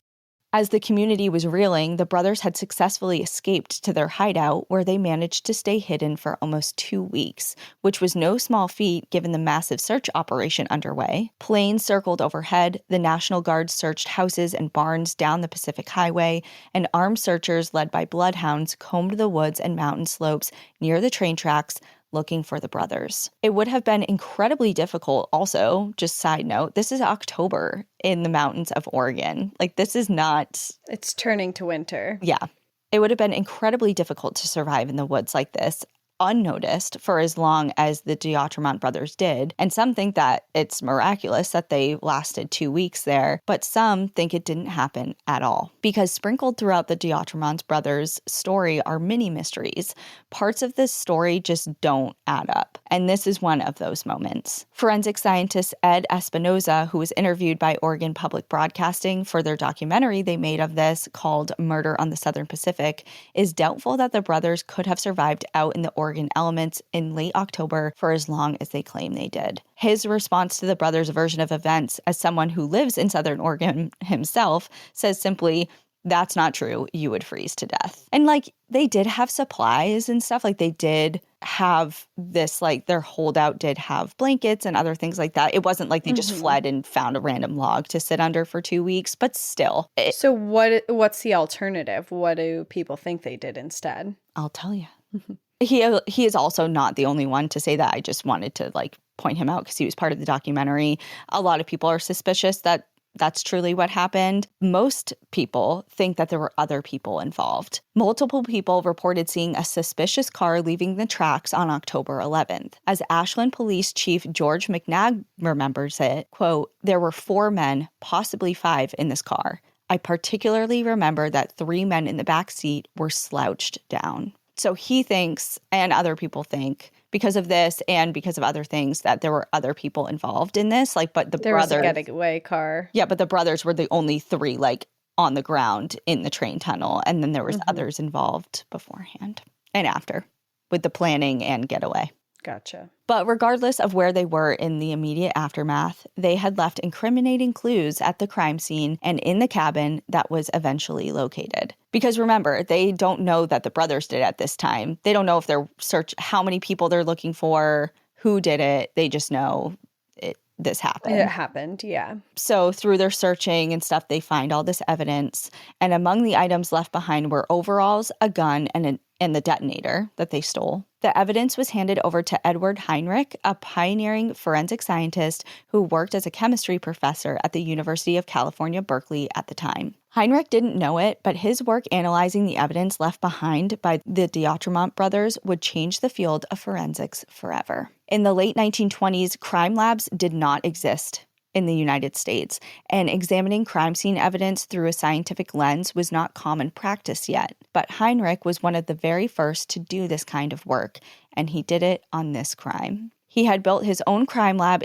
As the community was reeling, the brothers had successfully escaped to their hideout, where they managed to stay hidden for almost 2 weeks, which was no small feat given the massive search operation underway. Planes circled overhead, the National Guard searched houses and barns down the Pacific Highway, and armed searchers led by bloodhounds combed the woods and mountain slopes near the train tracks, looking for the brothers. It would have been incredibly difficult also, just side note, this is October in the mountains of Oregon. Like, this is not... It's turning to winter. Yeah. It would have been incredibly difficult to survive in the woods like this. unnoticed for as long as the D'Outremont brothers did. And some think that it's miraculous that they lasted 2 weeks there, but some think it didn't happen at all. Because sprinkled throughout the D'Outremont brothers' story are many mysteries. Parts of this story just don't add up. And this is one of those moments. Forensic scientist Ed Espinoza, who was interviewed by Oregon Public Broadcasting for their documentary they made of this called Murder on the Southern Pacific, is doubtful that the brothers could have survived out in the Oregon elements in late October for as long as they claim they did. His response to the brothers' version of events, as someone who lives in Southern Oregon himself, says simply, "That's not true. You would freeze to death." And like, they did have supplies and stuff. Like, they did have this, like, their holdout did have blankets and other things like that. It wasn't like they just fled and found a random log to sit under for 2 weeks, but still. So what's the alternative? What do people think they did instead? I'll tell you. He is also not the only one to say that. I just wanted to like point him out because he was part of the documentary. A lot of people are suspicious that that's truly what happened. Most people think that there were other people involved. Multiple people reported seeing a suspicious car leaving the tracks on October 11th. As Ashland Police Chief George McNabb remembers it, quote, "There were 4 men, possibly 5 in this car. I particularly remember that 3 men in the back seat were slouched down." So he thinks, and other people think, because of this and because of other things, that there were other people involved in this. Like, but there was a getaway car. Yeah, but the brothers were the only 3 like on the ground in the train tunnel, and then there was others involved beforehand and after with the planning and getaway. Gotcha. But regardless of where they were in the immediate aftermath, they had left incriminating clues at the crime scene and in the cabin that was eventually located. Because remember, they don't know that the brothers did at this time. They don't know if they're how many people they're looking for, who did it. They just know this happened. It happened, yeah. So through their searching and stuff, they find all this evidence. And among the items left behind were overalls, a gun, and the detonator that they stole. The evidence was handed over to Edward Heinrich, a pioneering forensic scientist who worked as a chemistry professor at the University of California, Berkeley at the time. Heinrich didn't know it, but his work analyzing the evidence left behind by the D'Outremont brothers would change the field of forensics forever. In the late 1920s, crime labs did not exist in the United States, and examining crime scene evidence through a scientific lens was not common practice yet. But Heinrich was one of the very first to do this kind of work, and he did it on this crime. He had built his own crime lab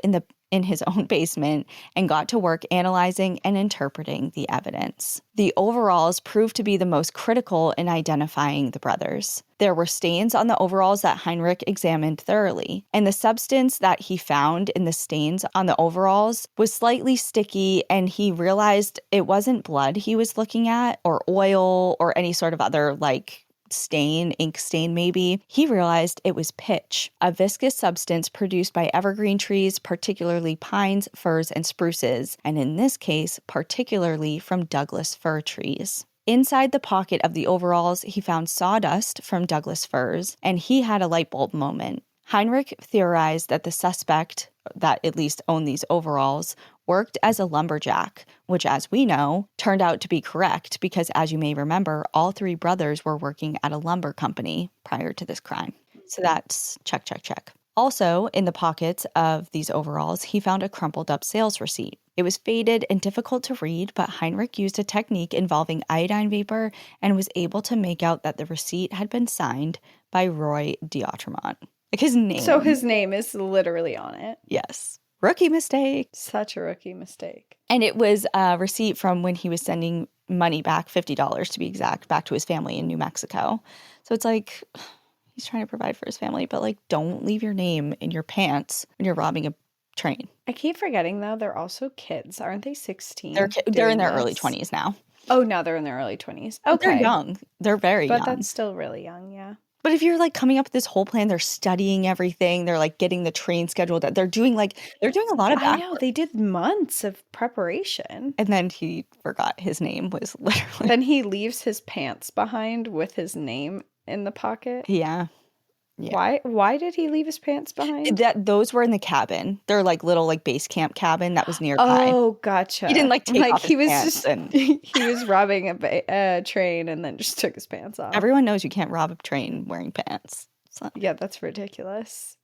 in his own basement and got to work analyzing and interpreting the evidence. The overalls proved to be the most critical in identifying the brothers. There were stains on the overalls that Heinrich examined thoroughly, and the substance that he found in the stains on the overalls was slightly sticky, and he realized it wasn't blood he was looking at, or oil, or any sort of other, like, stain, ink stain maybe. He realized it was pitch, a viscous substance produced by evergreen trees, particularly pines, firs, and spruces, and in this case, particularly from Douglas fir trees. Inside the pocket of the overalls, he found sawdust from Douglas firs, and he had a light bulb moment. Heinrich theorized that the suspect, that at least owned these overalls, worked as a lumberjack, which, as we know, turned out to be correct because, as you may remember, all 3 brothers were working at a lumber company prior to this crime. So that's check, check, check. Also, in the pockets of these overalls, he found a crumpled up sales receipt. It was faded and difficult to read, but Heinrich used a technique involving iodine vapor and was able to make out that the receipt had been signed by Roy D'Outremont. Like his name. So his name is literally on it. Yes. Rookie mistake. Such a rookie mistake. And it was a receipt from when he was sending money back, $50 to be exact, back to his family in New Mexico. So it's like, he's trying to provide for his family, but like, don't leave your name in your pants when you're robbing a train. I keep forgetting, though, they're also kids. Aren't they 16? They're in their early 20s now. Oh, now they're in their early 20s. Okay. They're young. They're very young. But that's still really young, yeah. But if you're like coming up with this whole plan, they're studying everything. They're like getting the train scheduled. They're doing a lot of I know, they did months of preparation. And then he forgot his name was literally. Then he leaves his pants behind with his name in the pocket. Yeah. Yeah. Why did he leave his pants behind? Those were in the cabin. They're like little like base camp cabin that was nearby. Oh, gotcha. He didn't like take off his pants. He was robbing a train and then just took his pants off. Everyone knows you can't rob a train wearing pants. So, Yeah, that's ridiculous.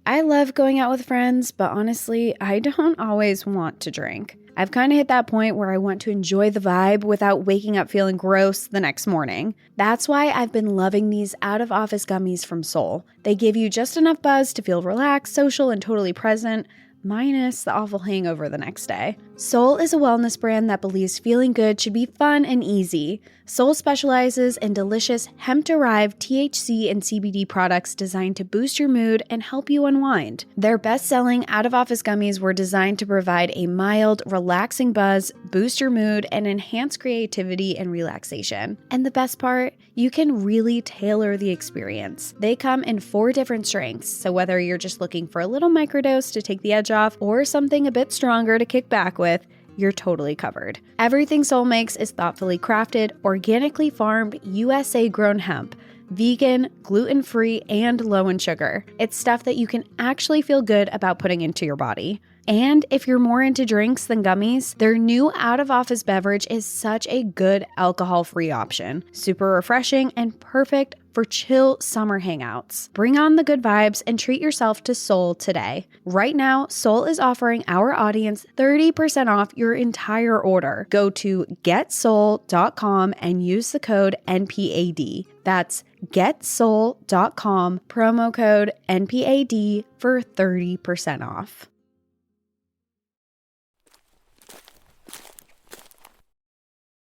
I love going out with friends, but honestly, I don't always want to drink. I've kind of hit that point where I want to enjoy the vibe without waking up feeling gross the next morning. That's why I've been loving these out-of-office gummies from Soul. They give you just enough buzz to feel relaxed, social, and totally present, minus the awful hangover the next day. Soul is a wellness brand that believes feeling good should be fun and easy. Soul specializes in delicious hemp-derived THC and CBD products designed to boost your mood and help you unwind. Their best-selling out-of-office gummies were designed to provide a mild, relaxing buzz, boost your mood, and enhance creativity and relaxation. And the best part? You can really tailor the experience. They come in 4 different strengths, so whether you're just looking for a little microdose to take the edge off or something a bit stronger to kick back with, you're totally covered. Everything Soul makes is thoughtfully crafted, organically farmed, USA-grown hemp, vegan, gluten-free, and low in sugar. It's stuff that you can actually feel good about putting into your body. And if you're more into drinks than gummies, their new out-of-office beverage is such a good alcohol-free option. Super refreshing and perfect for chill summer hangouts. Bring on the good vibes and treat yourself to Soul today. Right now, Soul is offering our audience 30% off your entire order. Go to getsoul.com and use the code NPAD. That's getsoul.com, promo code NPAD for 30% off.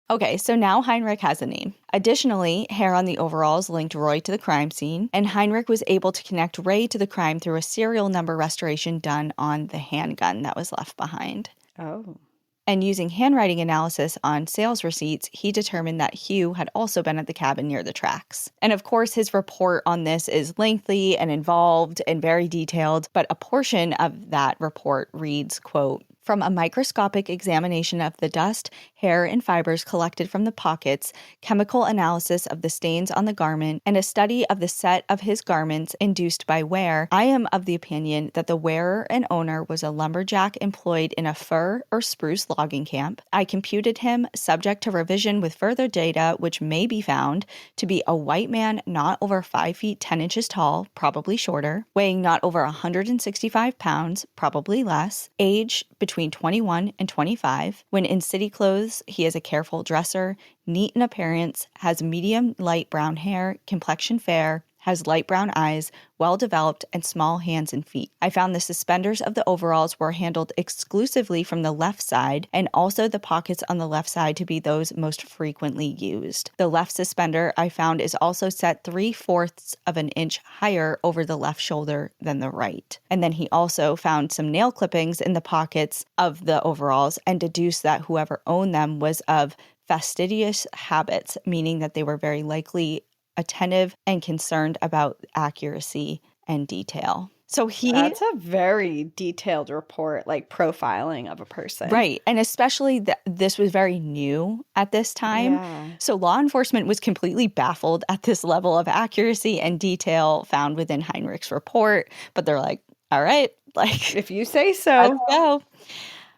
okay, so now Heinrich has a name. Additionally, hair on the overalls linked Roy to the crime scene, and Heinrich was able to connect Ray to the crime through a serial number restoration done on the handgun that was left behind. Oh. And using handwriting analysis on sales receipts, he determined that Hugh had also been at the cabin near the tracks. And of course, his report on this is lengthy and involved and very detailed, but a portion of that report reads, quote, "From a microscopic examination of the dust, hair, and fibers collected from the pockets, chemical analysis of the stains on the garment, and a study of the set of his garments induced by wear, I am of the opinion that the wearer and owner was a lumberjack employed in a fir or spruce logging camp. I computed him, subject to revision with further data which may be found, to be a white man not over 5 feet 10 inches tall, probably shorter, weighing not over 165 pounds, probably less, age between 21 and 25. When in city clothes, he is a careful dresser, neat in appearance, has medium light brown hair, complexion fair, has light brown eyes, well-developed, and small hands and feet. I found the suspenders of the overalls were handled exclusively from the left side, and also the pockets on the left side to be those most frequently used. The left suspender I found is also set 3/4 of an inch higher over the left shoulder than the right." And then he also found some nail clippings in the pockets of the overalls and deduced that whoever owned them was of fastidious habits, meaning that they were very likely attentive and concerned about accuracy and detail. So That's a very detailed report, like profiling of a person. Right. And especially this was very new at this time. Yeah. So law enforcement was completely baffled at this level of accuracy and detail found within Heinrich's report. But they're like, all right, like, If you say so. let's go.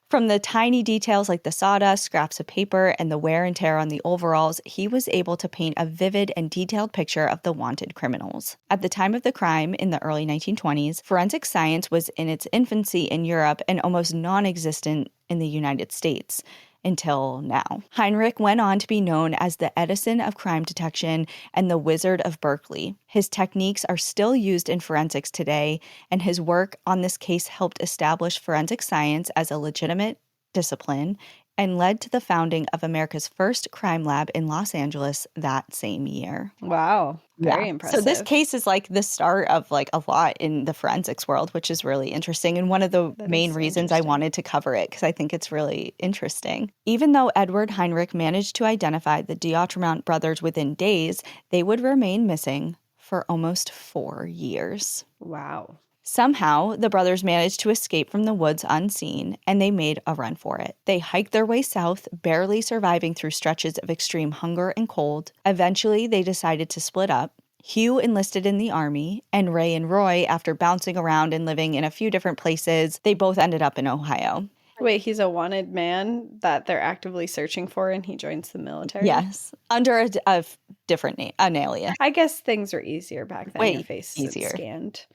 From the tiny details like the sawdust, scraps of paper, and the wear and tear on the overalls, he was able to paint a vivid and detailed picture of the wanted criminals. At the time of the crime, in the early 1920s, forensic science was in its infancy in Europe and almost non-existent in the United States. Until now. Heinrich went on to be known as the Edison of crime detection and the Wizard of Berkeley. His techniques are still used in forensics today, and his work on this case helped establish forensic science as a legitimate discipline and led to the founding of America's first crime lab in Los Angeles that same year. Wow. Very impressive. So this case is like the start of like a lot in the forensics world, which is really interesting. And one of the main reasons I wanted to cover it, because I think it's really interesting. Even though Edward Heinrich managed to identify the D'Outremont brothers within days, they would remain missing for almost 4 years. Wow. Somehow, the brothers managed to escape from the woods unseen, and they made a run for it. They hiked their way south, barely surviving through stretches of extreme hunger and cold. Eventually, they decided to split up. Hugh enlisted in the army, and Ray and Roy, after bouncing around and living in a few different places, they both ended up in Ohio. Wait, he's a wanted man that they're actively searching for and he joins the military? Yes, under a different name, an alias. I guess things were easier back then. Way Your face easier. isn't scanned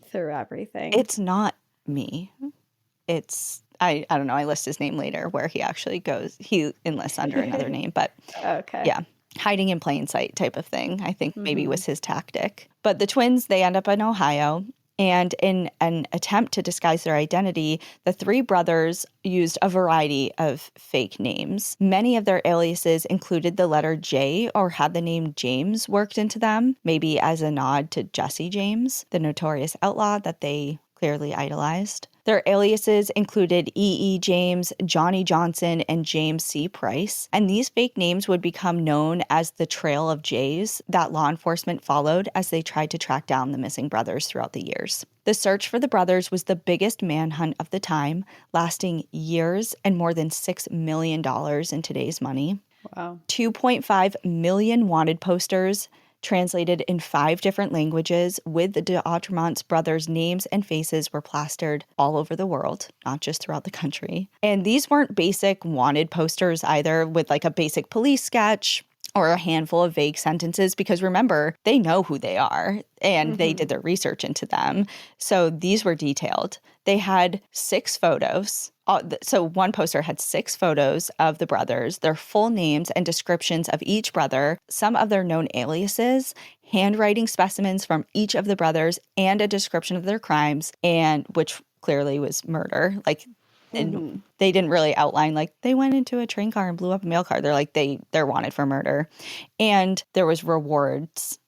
through everything. It's not me. It's, I don't know, I list his name later where he actually goes. He enlists under another name, but okay. yeah. Hiding in plain sight type of thing, I think maybe was his tactic. But the twins, they end up in Ohio. And in an attempt to disguise their identity, the three brothers used a variety of fake names. Many of their aliases included the letter J or had the name James worked into them, maybe as a nod to Jesse James, the notorious outlaw that they clearly idolized. Their aliases included E.E. James, Johnny Johnson, and James C. Price. And these fake names would become known as the Trail of J's that law enforcement followed as they tried to track down the missing brothers throughout the years. The search for the brothers was the biggest manhunt of the time, lasting years and more than $6 million in today's money. Wow. 2.5 million wanted posters translated in 5 different languages with the d'Autremont's brothers' names and faces were plastered all over the world, not just throughout the country. And these weren't basic wanted posters either with like a basic police sketch or a handful of vague sentences, because remember, they know who they are and they did their research into them. So these were detailed. They had 6 photos. So one poster had 6 photos of the brothers, their full names and descriptions of each brother, some of their known aliases, handwriting specimens from each of the brothers, and a description of their crimes, and which clearly was murder. Like, and they didn't really outline like they went into a train car and blew up a mail car. They're like they're wanted for murder, and there was rewards,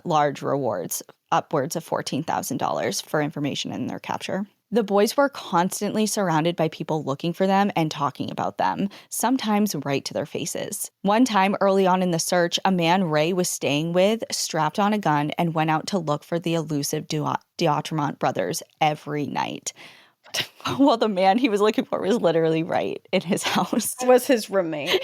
large rewards, upwards of $14,000 for information in their capture. The boys were constantly surrounded by people looking for them and talking about them, sometimes right to their faces. One time early on in the search, a man Ray was staying with strapped on a gun and went out to look for the elusive d'Autremont brothers every night. Well, the man he was looking for was literally right in his house. Was his roommate.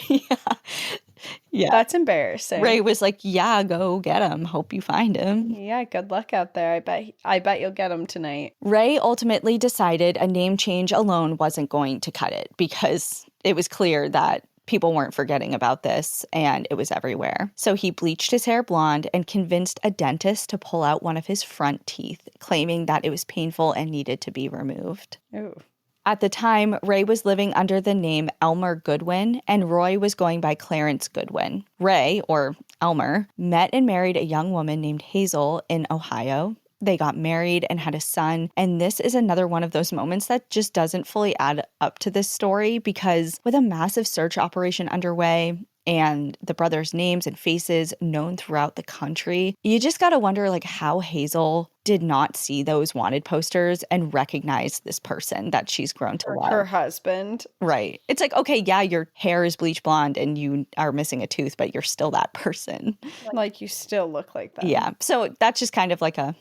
Yeah. That's embarrassing. Ray was like, yeah, go get him. Hope you find him. Yeah, good luck out there. I bet you'll get him tonight. Ray ultimately decided a name change alone wasn't going to cut it because it was clear that people weren't forgetting about this and it was everywhere. So he bleached his hair blonde and convinced a dentist to pull out one of his front teeth, claiming that it was painful and needed to be removed. Ooh. At the time, Ray was living under the name Elmer Goodwin, and Roy was going by Clarence Goodwin. Ray, or Elmer, met and married a young woman named Hazel in Ohio. They got married and had a son, and this is another one of those moments that just doesn't fully add up to this story because with a massive search operation underway and the brothers' names and faces known throughout the country, you just gotta wonder like how Hazel did not see those wanted posters and recognize this person that she's grown to love. Her husband. Right. It's like, okay, yeah, your hair is bleach blonde and you are missing a tooth, but you're still that person. Like you still look like that. Yeah. So that's just kind of like a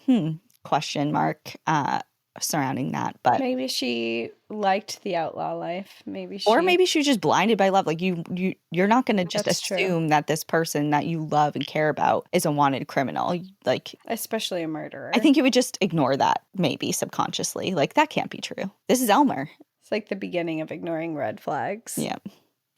question mark surrounding that. But maybe she liked the outlaw life. Maybe she was just blinded by love. Like you're not going to just That's assume that this person that you love and care about is a wanted criminal. Like, especially a murderer. I think you would just ignore that maybe subconsciously. Like that can't be true. This is Elmer. It's like the beginning of ignoring red flags. Yeah.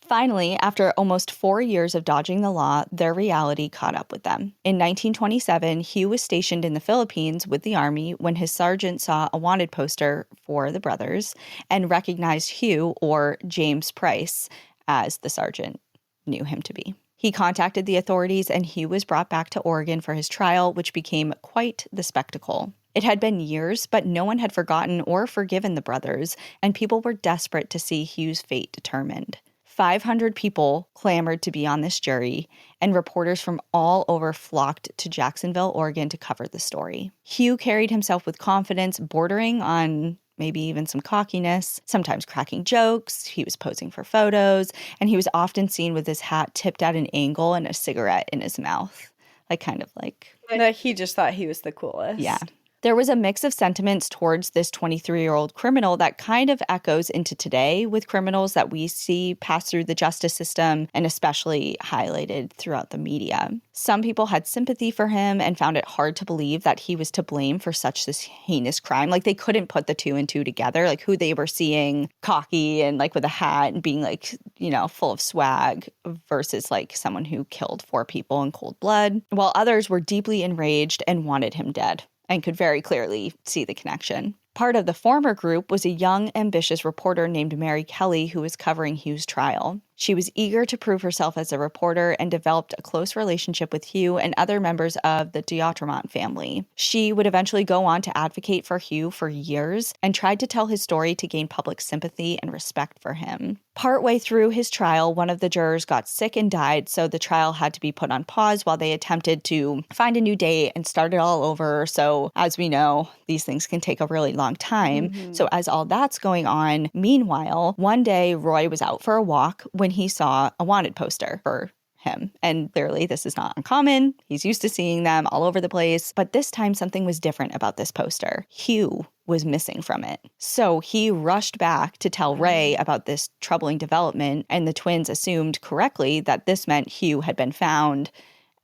Finally, after almost 4 years of dodging the law, their reality caught up with them. In 1927, Hugh was stationed in the Philippines with the Army when his sergeant saw a wanted poster for the brothers and recognized Hugh, or James Price, as the sergeant knew him to be. He contacted the authorities and Hugh was brought back to Oregon for his trial, which became quite the spectacle. It had been years, but no one had forgotten or forgiven the brothers, and people were desperate to see Hugh's fate determined. 500 people clamored to be on this jury, and reporters from all over flocked to Jacksonville, Oregon to cover the story. Hugh carried himself with confidence, bordering on maybe even some cockiness, sometimes cracking jokes. He was posing for photos, and he was often seen with his hat tipped at an angle and a cigarette in his mouth. Like kind of like... He just thought he was the coolest. Yeah. There was a mix of sentiments towards this 23-year-old criminal that kind of echoes into today with criminals that we see pass through the justice system and especially highlighted throughout the media. Some people had sympathy for him and found it hard to believe that he was to blame for such this heinous crime. Like, they couldn't put the two and two together, like who they were seeing cocky and like with a hat and being like, you know, full of swag versus like someone who killed 4 people in cold blood, while others were deeply enraged and wanted him dead and could very clearly see the connection. Part of the former group was a young, ambitious reporter named Mary Kelly who was covering Hugh's trial. She was eager to prove herself as a reporter and developed a close relationship with Hugh and other members of the D'Outremont family. She would eventually go on to advocate for Hugh for years and tried to tell his story to gain public sympathy and respect for him. Partway through his trial, one of the jurors got sick and died, so the trial had to be put on pause while they attempted to find a new date and start it all over. So, as we know, these things can take a really long time. So as all that's going on, meanwhile, one day Roy was out for a walk when he saw a wanted poster for him. And clearly this is not uncommon. He's used to seeing them all over the place. But this time something was different about this poster. Hugh was missing from it. So he rushed back to tell Ray about this troubling development, and the twins assumed correctly that this meant Hugh had been found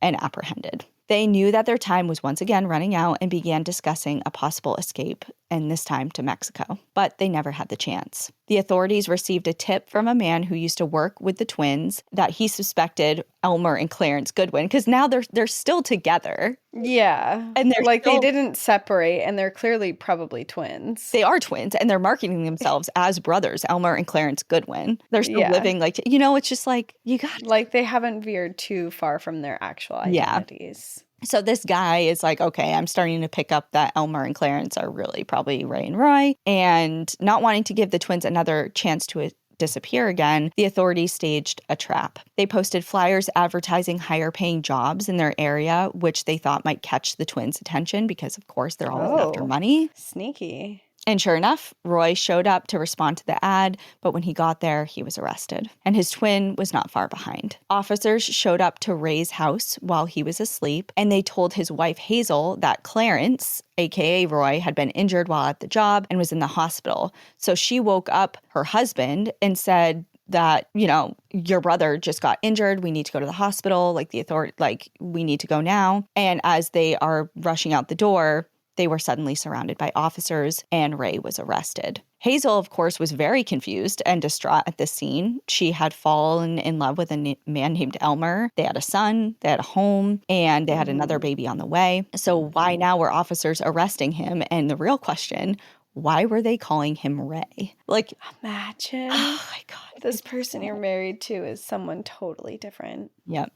and apprehended. They knew that their time was once again running out and began discussing a possible escape, and this time to Mexico. But they never had the chance. The authorities received a tip from a man who used to work with the twins that he suspected Elmer and Clarence Goodwin, because now they're still together. Yeah. And they're like, they didn't separate, and they're clearly probably twins. They are twins, and they're marketing themselves as brothers, Elmer and Clarence Goodwin. They're still living like, you know, it's just like, you got... Like, they haven't veered too far from their actual identities. Yeah. So this guy is like, okay, I'm starting to pick up that Elmer and Clarence are really probably Ray and Roy. And not wanting to give the twins another chance to disappear again, the authorities staged a trap. They posted flyers advertising higher paying jobs in their area, which they thought might catch the twins' attention because, of course, they're always after money. Sneaky. And sure enough, Roy showed up to respond to the ad, but when he got there, he was arrested. And his twin was not far behind. Officers showed up to Ray's house while he was asleep, and they told his wife Hazel that Clarence, aka Roy, had been injured while at the job and was in the hospital. So she woke up her husband and said that, you know, your brother just got injured. We need to go to the hospital. Like, the authority, like, we need to go now. And as they are rushing out the door, they were suddenly surrounded by officers, and Ray was arrested. Hazel, of course, was very confused and distraught at this scene. She had fallen in love with a man named Elmer. They had a son, they had a home, and they had another baby on the way. So why now were officers arresting him? And the real question, why were they calling him Ray? Like, imagine. Oh my God. This person you're married to is someone totally different. Yep.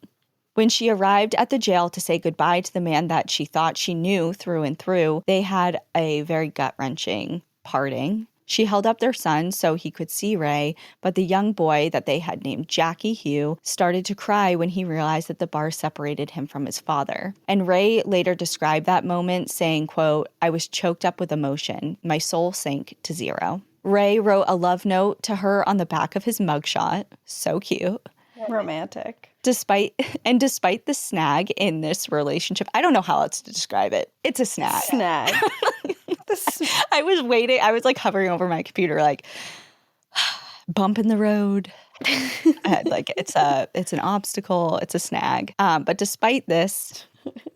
When she arrived at the jail to say goodbye to the man that she thought she knew through and through, they had a very gut-wrenching parting. She held up their son so he could see Ray, but the young boy that they had named Jackie Hugh started to cry when he realized that the bar separated him from his father. And Ray later described that moment saying, quote, "I was choked up with emotion. My soul sank to zero." Ray wrote a love note to her on the back of his mugshot. So cute. Romantic. Despite the snag in this relationship, I don't know how else to describe it. It's a snag. I was waiting. I was like hovering over my computer, like bump in the road. Like it's an obstacle. It's a snag. But despite this,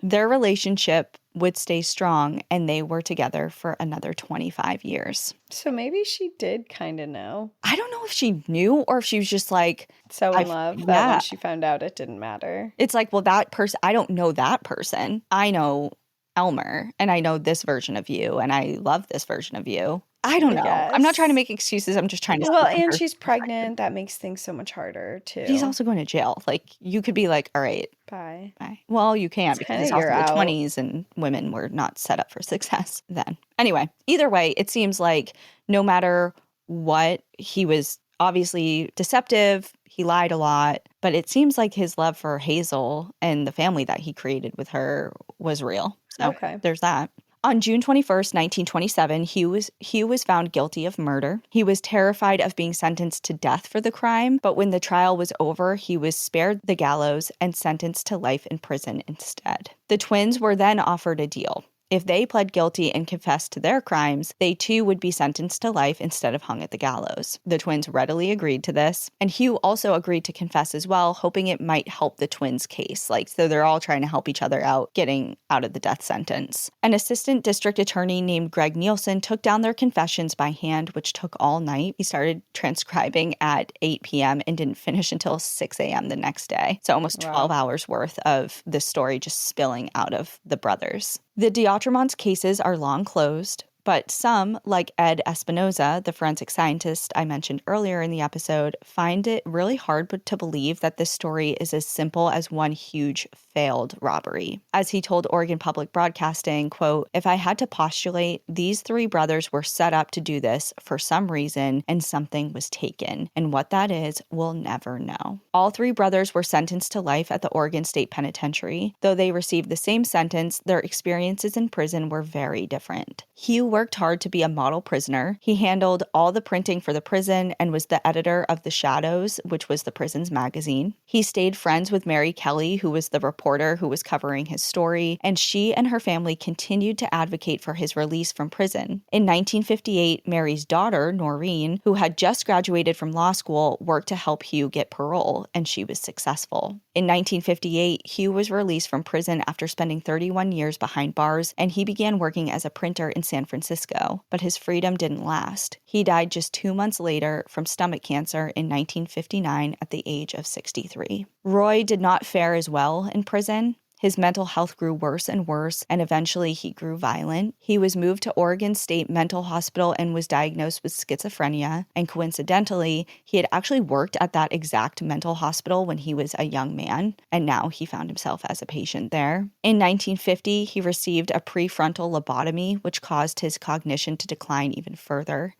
their relationship would stay strong, and they were together for another 25 years. So maybe she did kind of know. I don't know if she knew or if she was just like so in love that when she found out it didn't matter. It's like, well, that person, I don't know that person. I know Elmer, and I know this version of you, and I love this version of you. I don't know. I'm not trying to make excuses. I'm just trying to. Well, and she's pregnant. That makes things so much harder too. He's also going to jail. Like, you could be like, all right, bye. Well, you can't because it's also the 20s and women were not set up for success then. Anyway, either way, it seems like no matter what, he was obviously deceptive. He lied a lot, but it seems like his love for Hazel and the family that he created with her was real. So there's that. On June 21st, 1927, Hugh was found guilty of murder. He was terrified of being sentenced to death for the crime, but when the trial was over, he was spared the gallows and sentenced to life in prison instead. The twins were then offered a deal. If they pled guilty and confessed to their crimes, they too would be sentenced to life instead of hung at the gallows. The twins readily agreed to this, and Hugh also agreed to confess as well, hoping it might help the twins' case. So they're all trying to help each other out, getting out of the death sentence. An assistant district attorney named Greg Nielsen took down their confessions by hand, which took all night. He started transcribing at 8 p.m. and didn't finish until 6 a.m. the next day. So almost 12 hours worth of this story just spilling out of the brothers. The D'Autremonts' cases are long closed, but some, like Ed Espinoza, the forensic scientist I mentioned earlier in the episode, find it really hard to believe that this story is as simple as one huge failed robbery. As he told Oregon Public Broadcasting, quote, "If I had to postulate, these three brothers were set up to do this for some reason and something was taken. And what that is, we'll never know." All three brothers were sentenced to life at the Oregon State Penitentiary. Though they received the same sentence, their experiences in prison were very different. Hugh worked hard to be a model prisoner. He handled all the printing for the prison and was the editor of The Shadows, which was the prison's magazine. He stayed friends with Mary Kelly, who was the reporter who was covering his story, and she and her family continued to advocate for his release from prison. In 1958, Mary's daughter, Noreen, who had just graduated from law school, worked to help Hugh get parole, and she was successful. In 1958, Hugh was released from prison after spending 31 years behind bars, and he began working as a printer in San Francisco, but his freedom didn't last. He died just 2 months later from stomach cancer in 1959 at the age of 63. Roy did not fare as well in prison. His mental health grew worse and worse, and eventually he grew violent. He was moved to Oregon State Mental Hospital and was diagnosed with schizophrenia. And coincidentally, he had actually worked at that exact mental hospital when he was a young man, and now he found himself as a patient there. In 1950, he received a prefrontal lobotomy, which caused his cognition to decline even further.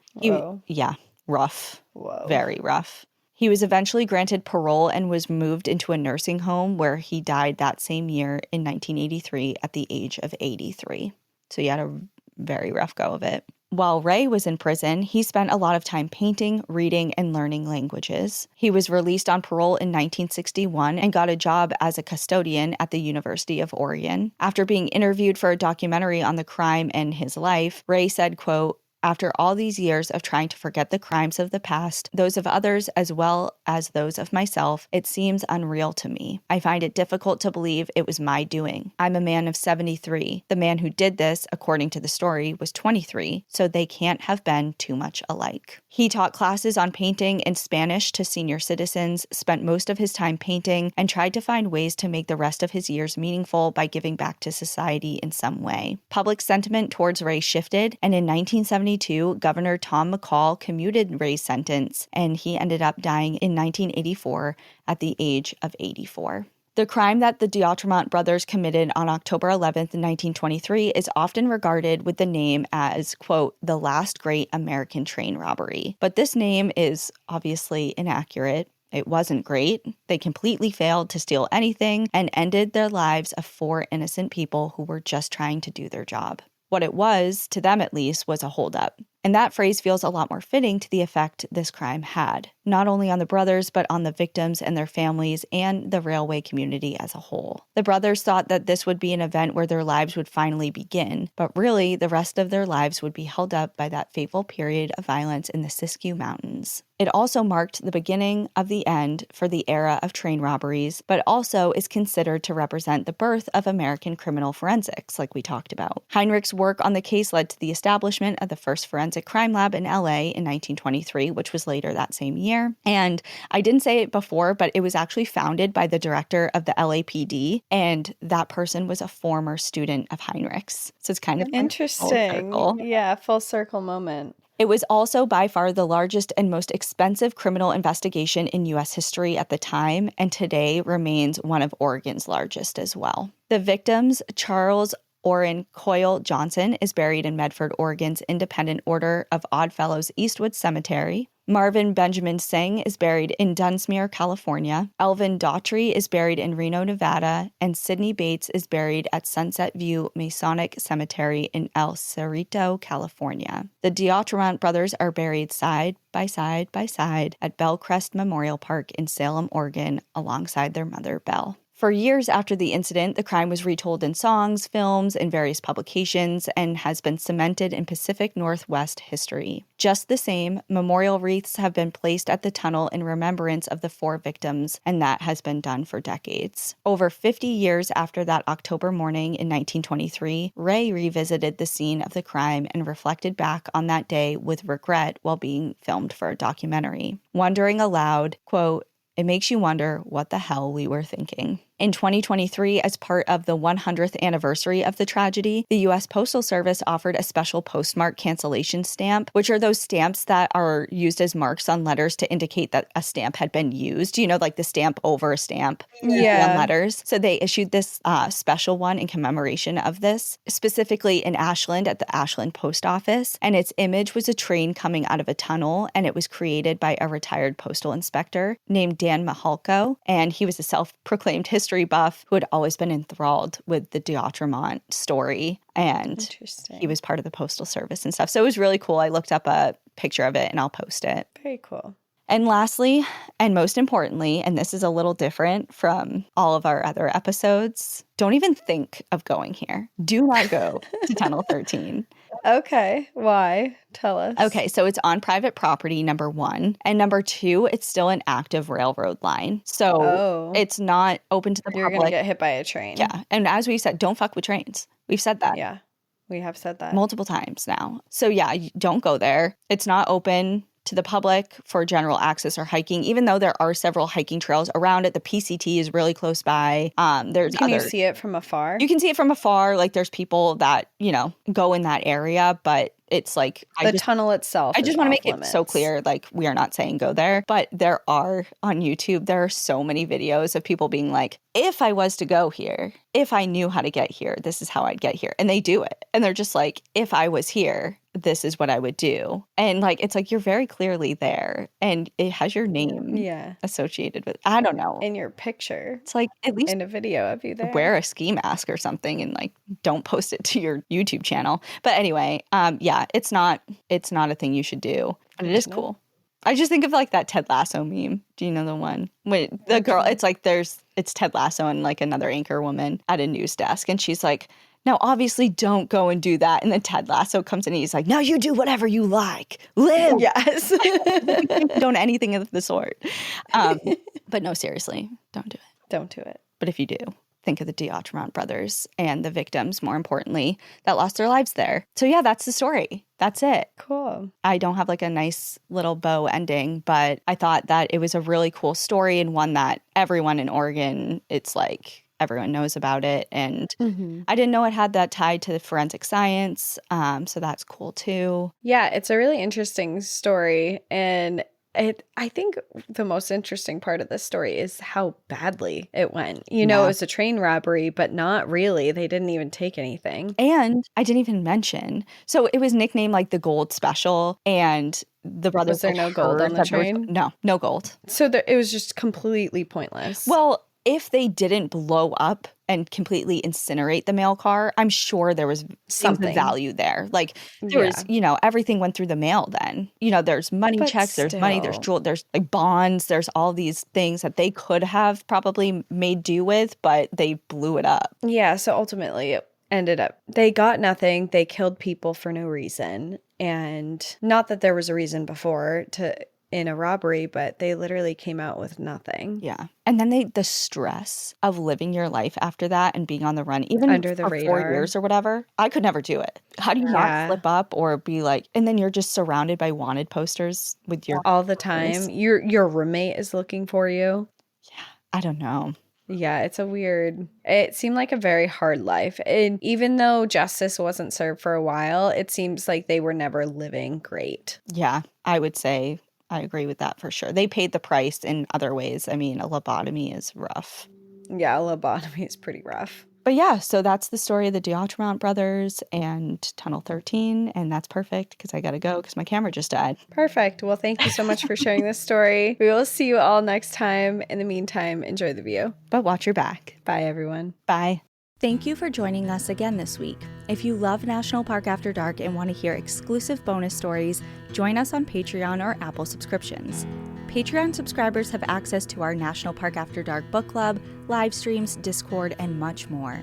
Rough. Whoa. Very rough. He was eventually granted parole and was moved into a nursing home where he died that same year in 1983 at the age of 83. So he had a very rough go of it. While Ray was in prison, he spent a lot of time painting, reading, and learning languages. He was released on parole in 1961 and got a job as a custodian at the University of Oregon. After being interviewed for a documentary on the crime and his life, Ray said, quote, "After all these years of trying to forget the crimes of the past, those of others as well as those of myself, it seems unreal to me. I find it difficult to believe it was my doing. I'm a man of 73. The man who did this, according to the story, was 23, so they can't have been too much alike." He taught classes on painting and Spanish to senior citizens, spent most of his time painting, and tried to find ways to make the rest of his years meaningful by giving back to society in some way. Public sentiment towards Ray shifted, and in 1972, Governor Tom McCall commuted Ray's sentence, and he ended up dying in 1984 at the age of 84. The crime that the D'Autremont brothers committed on October 11th, 1923 is often regarded with the name as, quote, "the last great American train robbery." But this name is obviously inaccurate. It wasn't great. They completely failed to steal anything and ended their lives of 4 innocent people who were just trying to do their job. What it was, to them at least, was a holdup. And that phrase feels a lot more fitting to the effect this crime had, not only on the brothers, but on the victims and their families and the railway community as a whole. The brothers thought that this would be an event where their lives would finally begin, but really the rest of their lives would be held up by that fateful period of violence in the Siskiyou Mountains. It also marked the beginning of the end for the era of train robberies, but also is considered to represent the birth of American criminal forensics, like we talked about. Heinrich's work on the case led to the establishment of the first forensic crime lab in LA in 1923, which was later that same year. And I didn't say it before, but it was actually founded by the director of the LAPD, and that person was a former student of Heinrich's. So it's kind of interesting. Yeah, full circle moment. It was also by far the largest and most expensive criminal investigation in U.S. history at the time, and today remains one of Oregon's largest as well. The victims, Charles Orrin Coyle Johnson, is buried in Medford, Oregon's Independent Order of Oddfellows Eastwood Cemetery. Marvin Benjamin Singh is buried in Dunsmuir, California. Elvin Daughtry is buried in Reno, Nevada. And Sidney Bates is buried at Sunset View Masonic Cemetery in El Cerrito, California. The D'Autremont brothers are buried side by side by side at Bellcrest Memorial Park in Salem, Oregon, alongside their mother, Belle. For years after the incident, the crime was retold in songs, films, and various publications and has been cemented in Pacific Northwest history. Just the same, memorial wreaths have been placed at the tunnel in remembrance of the 4 victims, and that has been done for decades. Over 50 years after that October morning in 1923, Ray revisited the scene of the crime and reflected back on that day with regret while being filmed for a documentary. Wondering aloud, quote, "It makes you wonder what the hell we were thinking." In 2023, as part of the 100th anniversary of the tragedy, the U.S. Postal Service offered a special postmark cancellation stamp, which are those stamps that are used as marks on letters to indicate that a stamp had been used, you know, like the stamp over a stamp on letters. So they issued this special one in commemoration of this, specifically in Ashland at the Ashland Post Office. And its image was a train coming out of a tunnel, and it was created by a retired postal inspector named Dan Mihalko. And he was a self-proclaimed history buff who had always been enthralled with the D'Outremont story, and he was part of the Postal Service and stuff. So it was really cool. I looked up a picture of it and I'll post it. Very cool. And lastly, and most importantly, and this is a little different from all of our other episodes, don't even think of going here. Do not go to Tunnel 13. Okay. Why? Tell us. Okay, so it's on private property, number 1. And number 2, it's still an active railroad line. So it's not open to the public. You're going to get hit by a train. Yeah. And as we said, don't fuck with trains. We've said that. Yeah. We have said that multiple times now. So yeah, don't go there. It's not open to the public for general access or hiking, even though there are several hiking trails around it. The PCT is really close by. Can you see it from afar? You can see it from afar. Like there's people that, you know, go in that area, but it's like the tunnel itself. I just want to make it so clear, like we are not saying go there, but there are on YouTube, there are so many videos of people being like, if I was to go here, if I knew how to get here, this is how I'd get here. And they do it. And they're just like, if I was here, this is what I would do. And like, it's like, you're very clearly there and it has your name associated with, I don't know. In your picture. It's like, at least in a video of you there. Wear a ski mask or something and like, don't post it to your YouTube channel. But anyway, yeah, it's not a thing you should do, but it is cool. I just think of like that Ted Lasso meme. Do you know the one? With the girl, it's like it's Ted Lasso and like another anchor woman at a news desk. And she's like, now obviously don't go and do that. And then Ted Lasso comes in and he's like, no, you do whatever you like. Live. Yes. Don't anything of the sort. But no, seriously, don't do it. Don't do it. But if you do, think of the D'Outremont brothers and the victims, more importantly, that lost their lives there. So yeah, that's the story. That's it. Cool. I don't have like a nice little bow ending, but I thought that it was a really cool story and one that everyone in Oregon, it's like everyone knows about it. And I didn't know it had that tied to the forensic science. So that's cool too. Yeah, it's a really interesting story. And I think the most interesting part of this story is how badly it went. You know, it was a train robbery, but not really. They didn't even take anything. And I didn't even mention. So it was nicknamed like the Gold Special, and the brothers. Was there no gold on the train? No gold. So it was just completely pointless. Well, if they didn't blow up and completely incinerate the mail car, I'm sure there was something value there. Like there was, you know, everything went through the mail then. You know, there's money checks, there's money, there's jewelry, there's like bonds, there's all these things that they could have probably made do with, but they blew it up. Yeah, so ultimately it ended up, they got nothing. They killed people for no reason. And not that there was a reason before in a robbery, but they literally came out with nothing. Yeah. And then the stress of living your life after that and being on the run, even under the radar. 4 years or whatever, I could never do it. How do you not slip up or be like, and then you're just surrounded by wanted posters with your all the time. Your roommate is looking for you. Yeah. I don't know. Yeah, it seemed like a very hard life. And even though justice wasn't served for a while, it seems like they were never living great. Yeah, I would say I agree with that for sure. They paid the price in other ways. I mean, a lobotomy is rough. Yeah, a lobotomy is pretty rough. But yeah, so that's the story of the D'Outremont brothers and Tunnel 13. And that's perfect because I got to go because my camera just died. Perfect. Well, thank you so much for sharing this story. We will see you all next time. In the meantime, enjoy the view. But watch your back. Bye, everyone. Bye. Thank you for joining us again this week. If you love National Park After Dark and want to hear exclusive bonus stories, join us on Patreon or Apple subscriptions. Patreon subscribers have access to our National Park After Dark book club, live streams, Discord, and much more.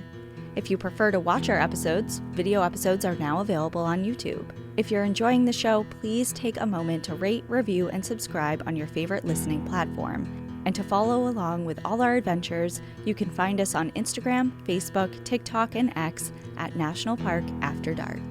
If you prefer to watch our episodes, video episodes are now available on YouTube. If you're enjoying the show, please take a moment to rate, review, and subscribe on your favorite listening platform. And to follow along with all our adventures, you can find us on Instagram, Facebook, TikTok, and X at National Park After Dark.